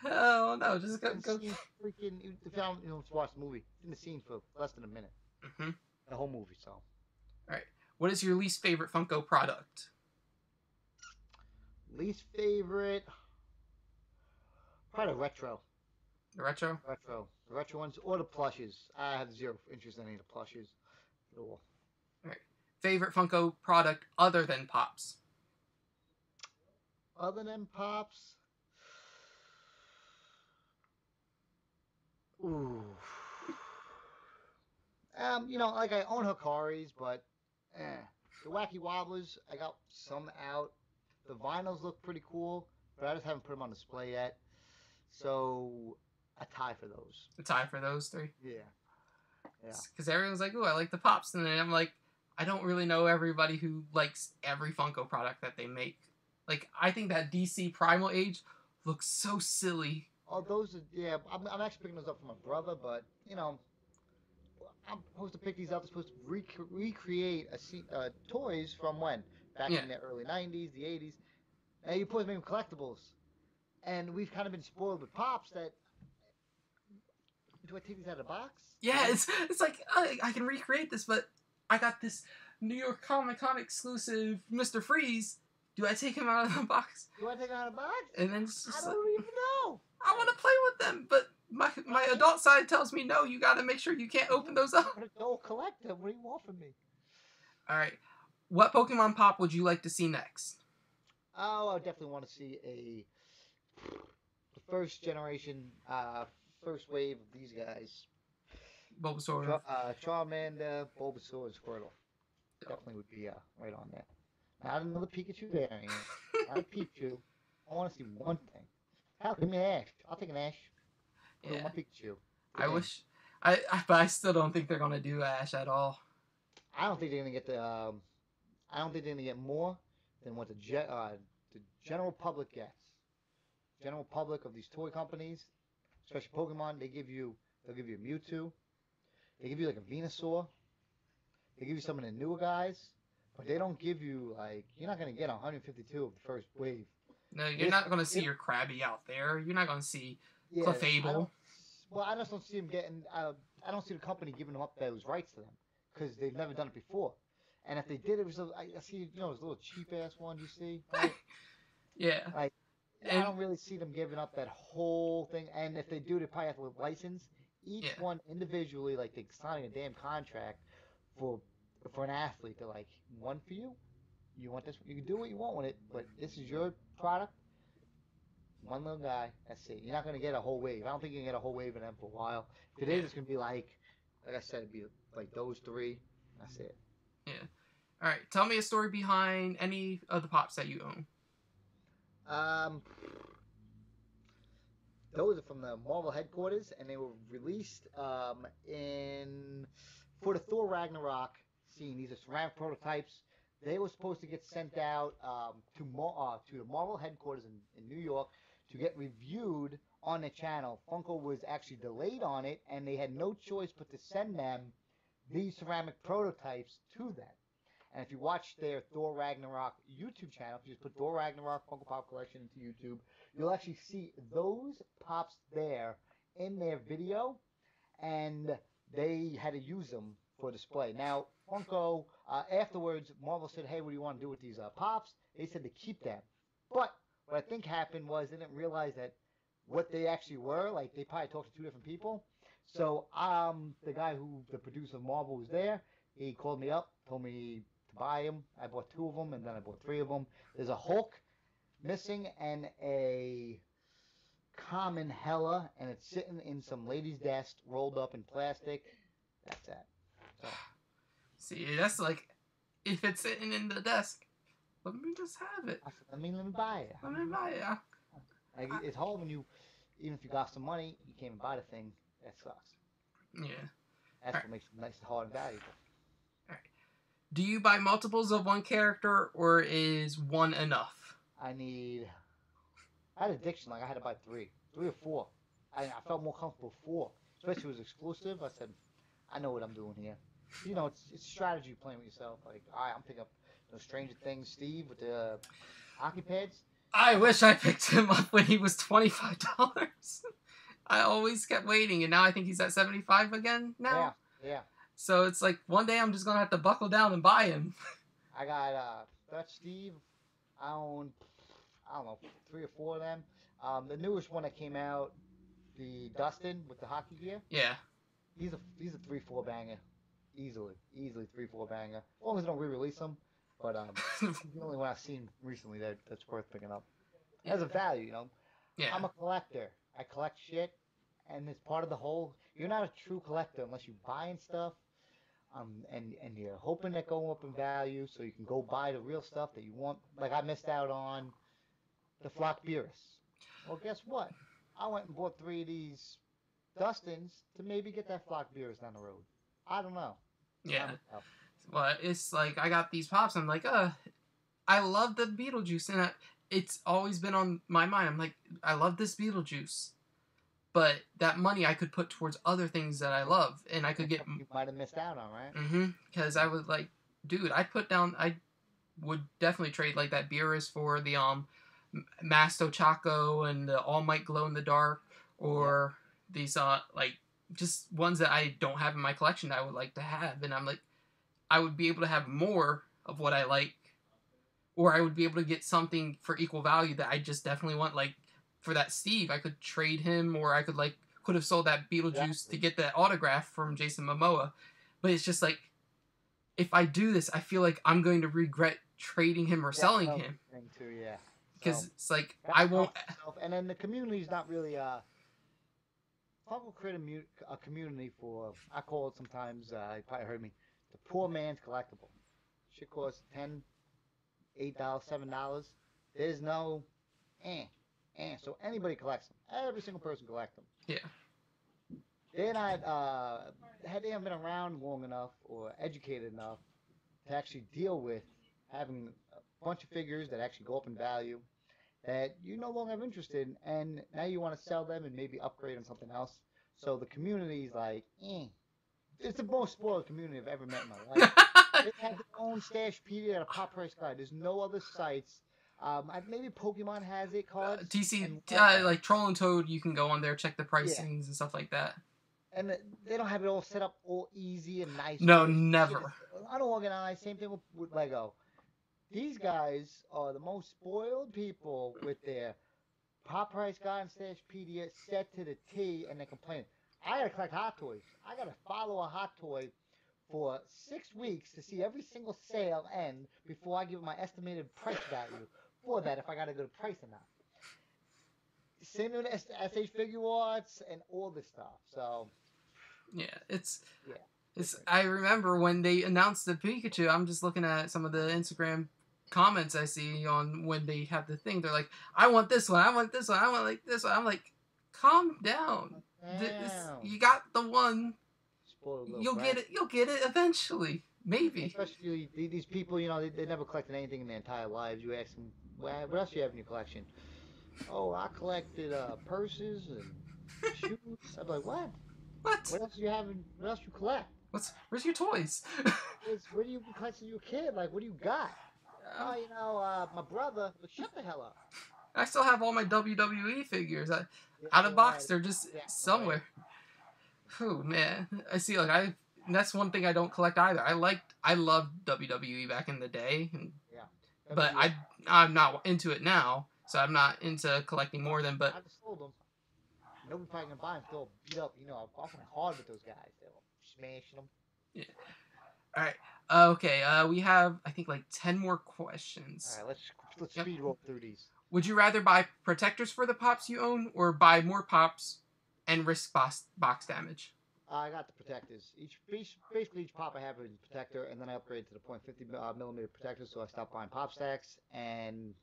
hell no, just go. Freaking, if you watch the movie, it's in the scene for less than a minute. Mm-hmm. The whole movie, so. All right. What is your least favorite Funko product? Least favorite. Probably retro. The retro? The retro ones or the plushes. I have zero interest in any of the plushes at all. Alright. Favorite Funko product other than Pops? Other than Pops? Ooh. Like I own Hikaris, but the Wacky Wobblers, I got some out. The vinyls look pretty cool, but I just haven't put them on display yet. So, a tie for those. A tie for those three? Yeah. Because everyone's like, ooh, I like the Pops. And then I'm like, I don't really know everybody who likes every Funko product that they make. Like, I think that DC Primal Age looks so silly. Oh, those are, yeah, I'm actually picking those up for my brother, but, I'm supposed to pick these up. They're supposed to recreate toys from when? Back in the early 90s, the 80s. And you're supposed to make them collectibles. And we've kind of been spoiled with Pops that... Do I take these out of the box? Yeah, it's like, I can recreate this, but I got this New York Comic Con exclusive Mr. Freeze. Do I take him out of the box? Do I take him out of the box? And then it's just I don't even know. I want to play with them, but my adult side tells me, no, you got to make sure you can't open those up. I'm an adult collector. What do you want from me? All right. What Pokemon Pop would you like to see next? Oh, I definitely want to see the first generation, first wave of these guys. Bulbasaur. Charmander, Bulbasaur, and Squirtle. Definitely would be right on there. Not another Pikachu variant. Not a Pikachu. I want to see one thing. Hell, give me an Ash. I'll take an Ash. Yeah. My Pikachu. I wish. But I still don't think they're gonna do Ash at all. I don't think they're gonna get the. I don't think they're gonna get more than what the general public gets. General public of these toy companies, especially Pokemon, they'll give you a Mewtwo. They give you like a Venusaur. They give you some of the newer guys, but they don't give you like you're not gonna get 152 of the first wave. No, you're not gonna see your Krabby out there. You're not gonna see Clefable. I just don't see them getting. I don't see the company giving them up those rights to them because they've never done it before. And if they did, it was I see those little cheap ass ones you see. Right? Yeah. Like I don't really see them giving up that whole thing. And if they do, they probably have to license each one individually, like they're signing a damn contract for an athlete. They're like, one for you. You want this? You can do what you want with it, but this is your product. One little guy. That's it. You're not gonna get a whole wave. I don't think you can get a whole wave of them for a while. If it is, it's gonna be like I said, it'd be like those three. That's it. Yeah. All right. Tell me a story behind any of the Pops that you own. Those are from the Marvel headquarters, and they were released for the Thor Ragnarok scene. These are ceramic prototypes. They were supposed to get sent out to the Marvel headquarters in New York to get reviewed on the channel. Funko was actually delayed on it, and they had no choice but to send them these ceramic prototypes to them. And if you watch their Thor Ragnarok YouTube channel, if you just put Thor Ragnarok Funko Pop Collection into YouTube, you'll actually see those Pops there in their video, and they had to use them for display. Now, Funko, afterwards, Marvel said, hey, what do you want to do with these Pops? They said to keep them. But what I think happened was they didn't realize that what they actually were. Like, they probably talked to two different people. So, the producer of Marvel was there. He called me up, told me to buy them. I bought 2 of them, and then I bought 3 of them. There's a Hulk missing and a common Hela, and it's sitting in some lady's desk, rolled up in plastic. That's that. So. See, that's like, if it's sitting in the desk, let me just have it. Let me buy it. Let me buy it. Like, it's hard when even if you got some money, you can't even buy the thing. That sucks. Yeah. That's what makes it nice, hard, and valuable. All right. Do you buy multiples of one character, or is one enough? I had addiction. Like I had to buy three or four. I felt more comfortable with four, especially if it was exclusive. I said, I know what I'm doing here. You know, it's strategy playing with yourself. Like, all right, I'm picking up Stranger Things Steve with the hockey pads. I wish I picked him up when he was $25. I always kept waiting, and now I think he's at 75 again now. Yeah. So it's like one day I'm just gonna have to buckle down and buy him. I got Dutch Steve. I own, I don't know, 3 or 4 of them. The newest one that came out, the Dustin with the hockey gear. Yeah. He's a 3-4 banger, easily 3-4 banger. As long as they don't re-release them. But he's the only one I've seen recently that's worth picking up. It has a value, you know. Yeah. I'm a collector. I collect shit, and it's part of the whole. You're not a true collector unless you're buying stuff, and you're hoping that go up in value, so you can go buy the real stuff that you want. Like I missed out on the Flock Beerus. Well, guess what? I went and bought 3 of these Dustins to maybe get that Flock Beerus down the road. I don't know. Yeah. Well, it's like I got these pops. I'm like, I love the Beetlejuice, and it's always been on my mind. I'm like, I love this Beetlejuice, but that money I could put towards other things that I love, and I could get. You might have missed out on, right? Mm-hmm. Because I was like, dude, I would definitely trade like that Beerus for the Masto Chaco and the All Might Glow in the Dark, or these like just ones that I don't have in my collection that I would like to have, and I'm like, I would be able to have more of what I like, or I would be able to get something for equal value that I just definitely want. Like for that Steve, I could trade him, or I could have sold that Beetlejuice to get that autograph from Jason Momoa. But it's just like, if I do this, I feel like I'm going to regret trading him or selling him. Too, yeah. Because it's like, I won't. And then the community's not really. Funko create a community for. I call it sometimes. You probably heard me. The poor man's collectible. Shit costs $10, $8, $7. There's no, So anybody collects them. Every single person collects them. Yeah. They're not. They haven't been around long enough or educated enough to actually deal with having a bunch of figures that actually go up in value that you no longer have interest in, and now you want to sell them and maybe upgrade on something else. So the community's like, It's the most spoiled community I've ever met in my life. They have their own Stashpedia at a pop price guide. There's no other sites. Maybe Pokemon has it cards. TC, like Troll and Toad, you can go on there, check the pricings and stuff like that. And they don't have it all set up all easy and nice. No, never. Unorganized. Same thing with Lego. These guys are the most spoiled people with their pop price guide and Stashpedia set to the T, and they complain. I gotta collect hot toys. I gotta follow a hot toy for 6 weeks to see every single sale end before I give my estimated price value for that, if I got a good price or not. Same with SH Figure Arts and all this stuff. So yeah, I remember when they announced the Pikachu, I'm just looking at some of the Instagram comments I see on when they have the thing. They're like, I want this one, I want this one, I want like this one. I'm like, calm down. You got the one. You'll get it eventually. Maybe. Especially these people, they never collected anything in their entire lives. You ask them, what else do you have in your collection? Oh, I collected purses and shoes. I'm like, what? What else do you have? What else do you collect? Where's your toys? Where do you collect as your kid? Like, what do you got? My brother. But shut the hell up. I still have all my WWE figures. Out of box, they're just somewhere. Oh man, I see. Like that's one thing I don't collect either. I loved WWE back in the day, but I'm not into it now. So I'm not into collecting more than. But I just sold them. Nobody probably gonna buy them. Still beat up. I'm often hard with those guys. They're smashing them. Yeah. All right. Okay. We have I think like 10 more questions. All right. Let's speed roll through these. Would you rather buy protectors for the pops you own, or buy more pops and risk box damage? I got the protectors. Basically each pop I have is a protector, and then I upgrade to the .50 millimeter protector, so I stop buying pop stacks, and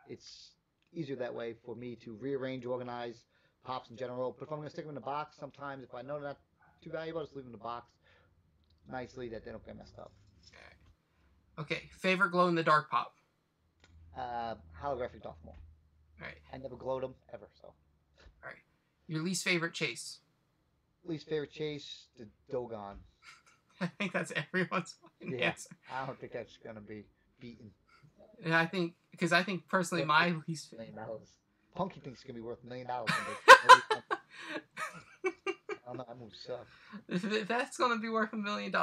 it's easier that way for me to rearrange, organize pops in general. But if I'm going to stick them in the box, sometimes if I know they're not too valuable, I'll just leave them in the box nicely that they don't get messed up. Okay, favorite glow in the dark pop. Holographic Darth Maul. All right. I never glowed him ever, so. All right. Your least favorite chase. Least favorite chase, the Dogon. I think that's everyone's fucking answer. I don't think that's gonna be beaten. And I think personally my least $1 million. Punky thinks it's gonna be worth $1 million. I don't know. That move sucks. If that's gonna be worth $1 million,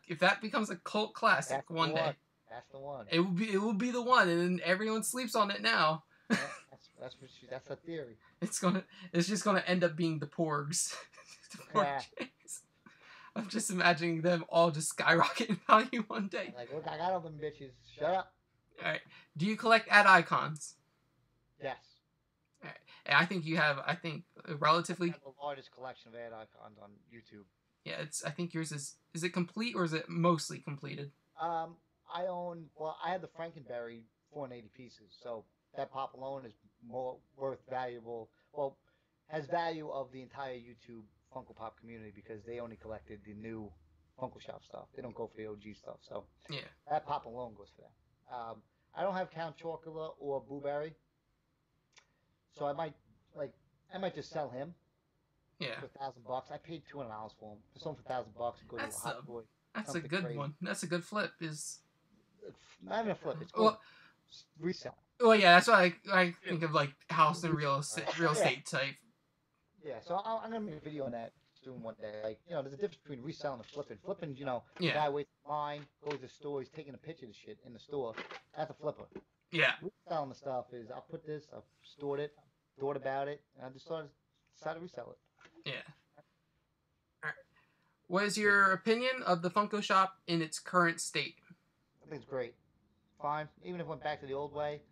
if that becomes a cult classic one day. That's the one. It will be the one, and everyone sleeps on it now. Yeah, that's a theory. It's just gonna end up being the Porgs. I'm just imagining them all just skyrocket in value one day. Like, look, I got all them bitches. Shut up. All right. Do you collect ad icons? Yes. All right. And I think you have. I think relatively. I have the largest collection of ad icons on YouTube. Yeah, I think yours is. Is it complete or is it mostly completed? I have the Frankenberry 480 pieces, so that pop alone is more has value of the entire YouTube Funko Pop community because they only collected the new Funko Shop stuff. They don't go for the OG stuff, so yeah, that pop alone goes for that. I don't have Count Chocula or Blueberry, so I might just sell him. Yeah. For $1,000. I paid $200 for him. For something for $1,000, go to a Hot Toy. That's a good one. That's a good flip. Not even a flip. It's called resell. Well, yeah, that's why I think of like house and real estate type. Yeah, so I'm gonna make a video on that soon one day. Like, there's a difference between reselling and flipping. Flipping, the guy waits in line, goes to the store, he's taking a picture of the shit in the store. That's a flipper. Yeah. Reselling the stuff is I'll put this, I've stored it, thought about it, and I just decided to resell it. Yeah. All right. What is your opinion of the Funko Shop in its current state? I think it's great. Fine. Even if it went back to the old way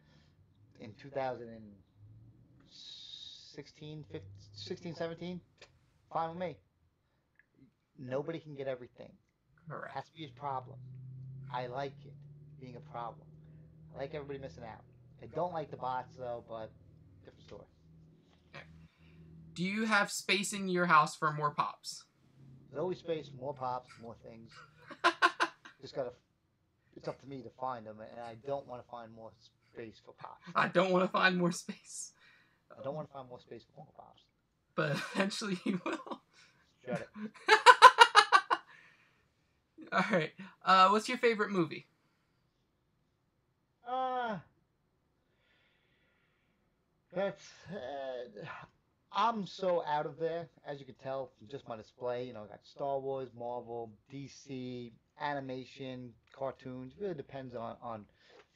in 2016, 17, fine with me. Nobody can get everything. Correct. Has to be a problem. I like it being a problem. I like everybody missing out. I don't like the bots though, but different story. Okay. Do you have space in your house for more pops? There's always space, more pops, more things. It's up to me to find them, and I don't want to find more space for pops. I don't want to find more space. I don't want to find more space for Funko Pops. But eventually you will. Shut it. Alright. What's your favorite movie? I'm so out of there, as you can tell from just my display. I got Star Wars, Marvel, DC, animation, cartoons. It really depends on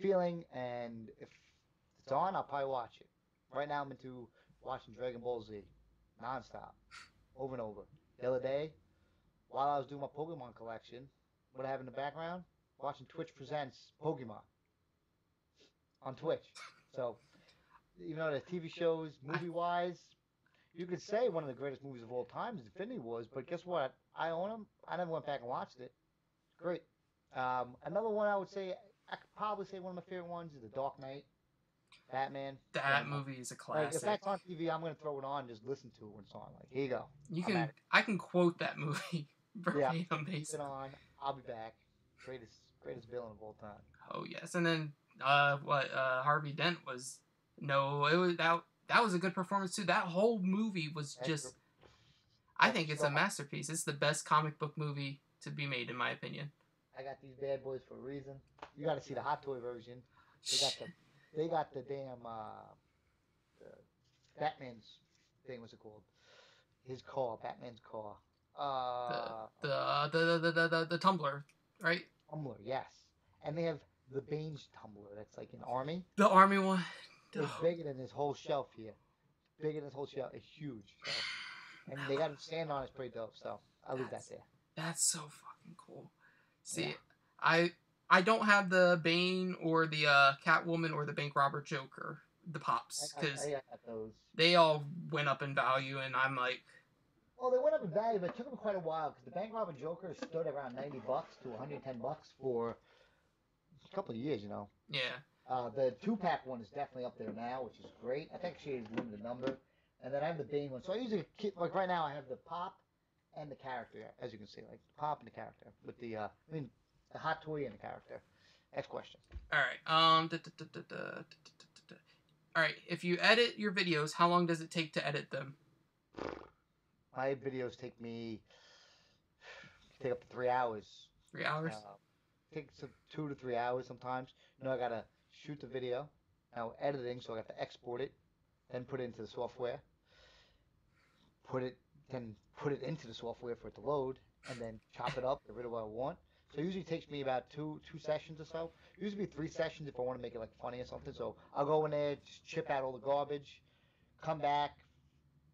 feeling, and if it's on, I'll probably watch it. Right now I'm into watching Dragon Ball Z nonstop, over and over. The other day, while I was doing my Pokemon collection, what I have in the background? Watching Twitch Presents Pokemon on Twitch. So, even though the TV shows, movie-wise, you could say one of the greatest movies of all time is Infinity Wars, but guess what? I own them. I never went back and watched it. Great. Another one I would say, I could probably say one of my favorite ones is The Dark Knight. Batman. That movie is a classic. Like, if that's on TV, I'm going to throw it on and just listen to it when it's on. Like, here you go. I can quote that movie verbatim. Keep it on. I'll be back. Greatest villain of all time. Oh yes, and then Harvey Dent was that was a good performance too. That whole movie was just. I think it's a masterpiece. It's the best comic book movie to be made, in my opinion. I got these bad boys for a reason. You got to see the Hot Toy version. They got the damn Batman's thing. What's it called? His car, Batman's car. The tumbler, right? Tumbler, yes. And they have the Bane's tumbler. That's like an army. The army one. It's bigger than this whole shelf here. Bigger than this whole shelf. It's huge. So. And they got him stand on. It's pretty dope. So I'll leave that there. That's so fucking cool. See, yeah. I don't have the Bane or the Catwoman or the bank robber Joker, the pops, because they all went up in value, and I'm like. Well, they went up in value, but it took them quite a while because the bank robber Joker stood around $90 to $110 for a couple of years, Yeah. The 2-pack one is definitely up there now, which is great. I think she is limited number, and then I have the Bane one. So I usually keep, like right now, I have the pop and the character, as you can see, like the pop and the character with the the Hot Toy and the character. Next question. All right. All right. If you edit your videos, how long does it take to edit them? My videos take up to 3 hours. 3 hours. Takes 2 to 3 hours sometimes. I gotta shoot the video. Now editing, so I got to export it, then put it into the software. Put it into the software for it to load, and then chop it up, get rid of what I want. So it usually takes me about two sessions or so. Usually 3 sessions if I want to make it like funny or something. So I'll go in there, just chip out all the garbage, come back,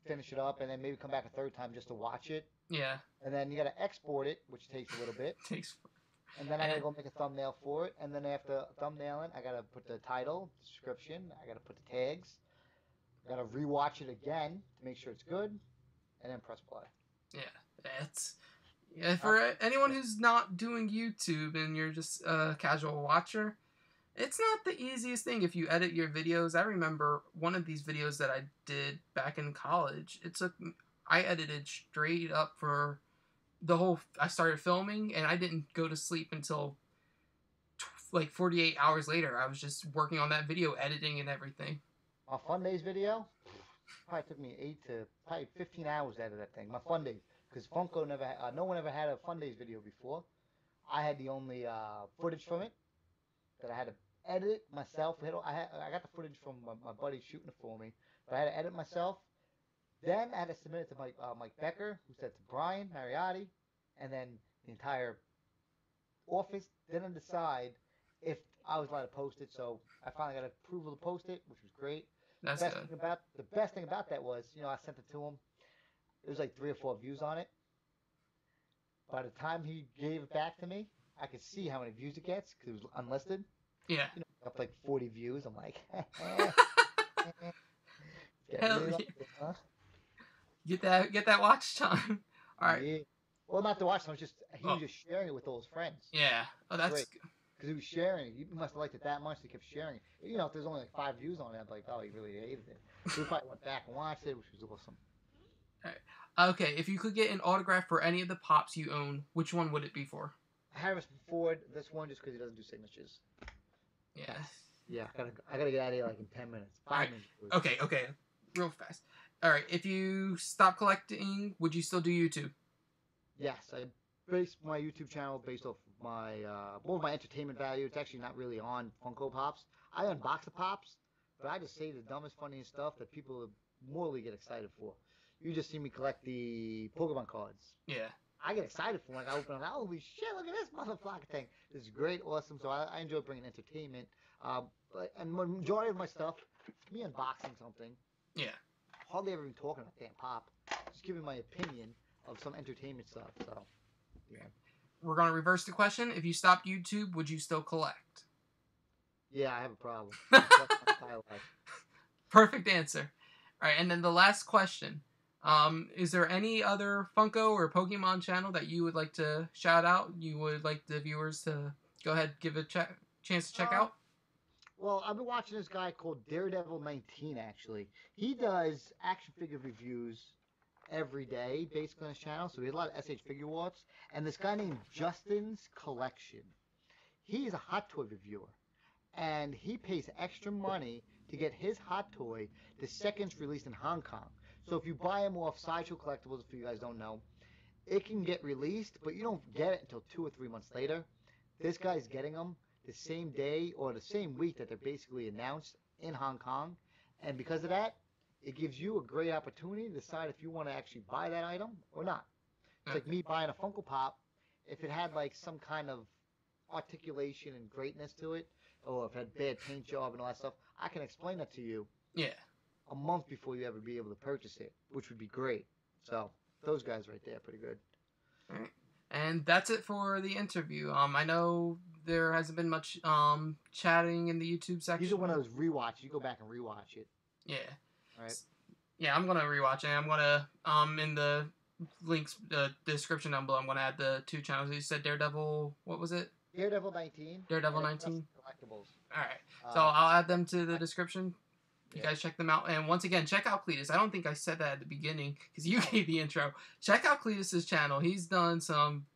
finish it up, and then maybe come back a third time just to watch it. Yeah. And then you got to export it, which takes a little bit. And then I gotta go make a thumbnail for it. And then after thumbnailing, I gotta put the title, description. I gotta put the tags. I gotta rewatch it again to make sure it's good, and then press play. Yeah, for anyone who's not doing YouTube and you're just a casual watcher, it's not the easiest thing if you edit your videos. I remember one of these videos that I did back in college. I edited straight up for the whole. I started filming and I didn't go to sleep until like 48 hours later. I was just working on that video, editing and everything. My Fun Days video probably took me 15 hours to edit that thing. My Fun Days, because Funko no one ever had a Fun Days video before. I had the only footage from it that I had to edit myself. I got the footage from my buddy shooting it for me, but I had to edit myself. Then I had to submit it to Mike Becker, who said to Brian Mariotti, and then the entire office. Didn't decide if I was allowed to post it, so I finally got approval to post it, which was great. That's the good. best thing about that was, I sent it to him. It was like 3 or 4 views on it. By the time he gave it back to me, I could see how many views it gets because it was unlisted. Yeah. Up like 40 views. I'm like, Hell yeah. Huh? Get that watch time. All right. Yeah. Well, not the watch time. He was just sharing it with all his friends. Yeah. Oh, that's great. Because he was sharing it. He must have liked it that much. He kept sharing it. If there's only like 5 views on it, I'm like, oh, he really hated it. So we probably went back and watched it, which was awesome. All right. Okay, if you could get an autograph for any of the Pops you own, which one would it be for? Harrison Ford. This one just because he doesn't do signatures. Yeah. Yeah, I gotta get out of here like in 10 minutes. 5 minutes. Okay. Real fast. All right, if you stop collecting, would you still do YouTube? Yes, I base my YouTube channel based off my more of my entertainment value. It's actually not really on Funko Pops. I unbox the Pops, but I just say the dumbest, funniest stuff that people morally get excited for. You just see me collect the Pokemon cards. Yeah. I get excited for them. Like, I open them, holy shit, look at this motherfucker thing. This is great, awesome. So I enjoy bringing entertainment. And the majority of my stuff, me unboxing something. Yeah. Hardly ever even talking about damn Pop. Just giving my opinion of some entertainment stuff. So, yeah. We're going to reverse the question. If you stopped YouTube, would you still collect? Yeah, I have a problem. Perfect answer. All right, and then the last question. Is there any other Funko or Pokemon channel that you would like to shout out? You would like the viewers to go ahead give a chance to check out? Well, I've been watching this guy called Daredevil 19, actually. He does action figure reviews every day, basically, on his channel. So he has a lot of SH Figure Warts. And this guy named Justin's Collection. He is a hot toy reviewer. And he pays extra money to get his hot toy the second it's released in Hong Kong. So if you buy them off Sideshow Collectibles, if you guys don't know, it can get released, but you don't get it until 2 or 3 months later. This guy's getting them the same day or the same week that they're basically announced in Hong Kong. And because of that, it gives you a great opportunity to decide if you want to actually buy that item or not. It's like me buying a Funko Pop. If it had like some kind of articulation and greatness to it, or if it had bad paint job and all that stuff, I can explain that to you. Yeah. A month before you ever be able to purchase it, which would be great. So those guys right there, pretty good. All right. And that's it for the interview. I know there hasn't been much chatting in the YouTube section. These are one of those rewatch. You go back and rewatch it. Yeah. All right. Yeah, I'm gonna rewatch it. I'm gonna in the links, the description down below, I'm gonna add the 2 channels. You said Daredevil. What was it? Daredevil 19. Daredevil 19. Collectibles. All right. So I'll add them to the description. You guys check them out. And once again, check out Cletus. I don't think I said that at the beginning because you gave the intro. Check out Cletus's channel. He's done some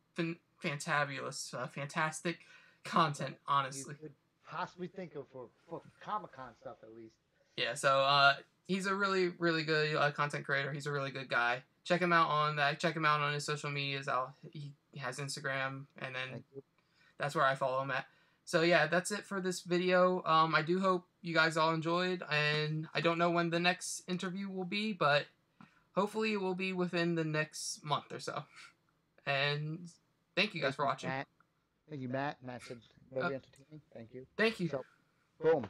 fantabulous, fantastic content, you honestly. could possibly think of for Comic-Con stuff at least. Yeah, so he's a really, really good content creator. He's a really good guy. Check him out on that. Check him out on his social medias. He has Instagram, and then that's where I follow him at. So yeah, that's it for this video. I do hope you guys all enjoyed, and I don't know when the next interview will be, but hopefully it will be within the next month or so. And thank you guys for watching. Matt. Thank you, Matt. Matt said very entertaining. Thank you. Thank you. So, boom.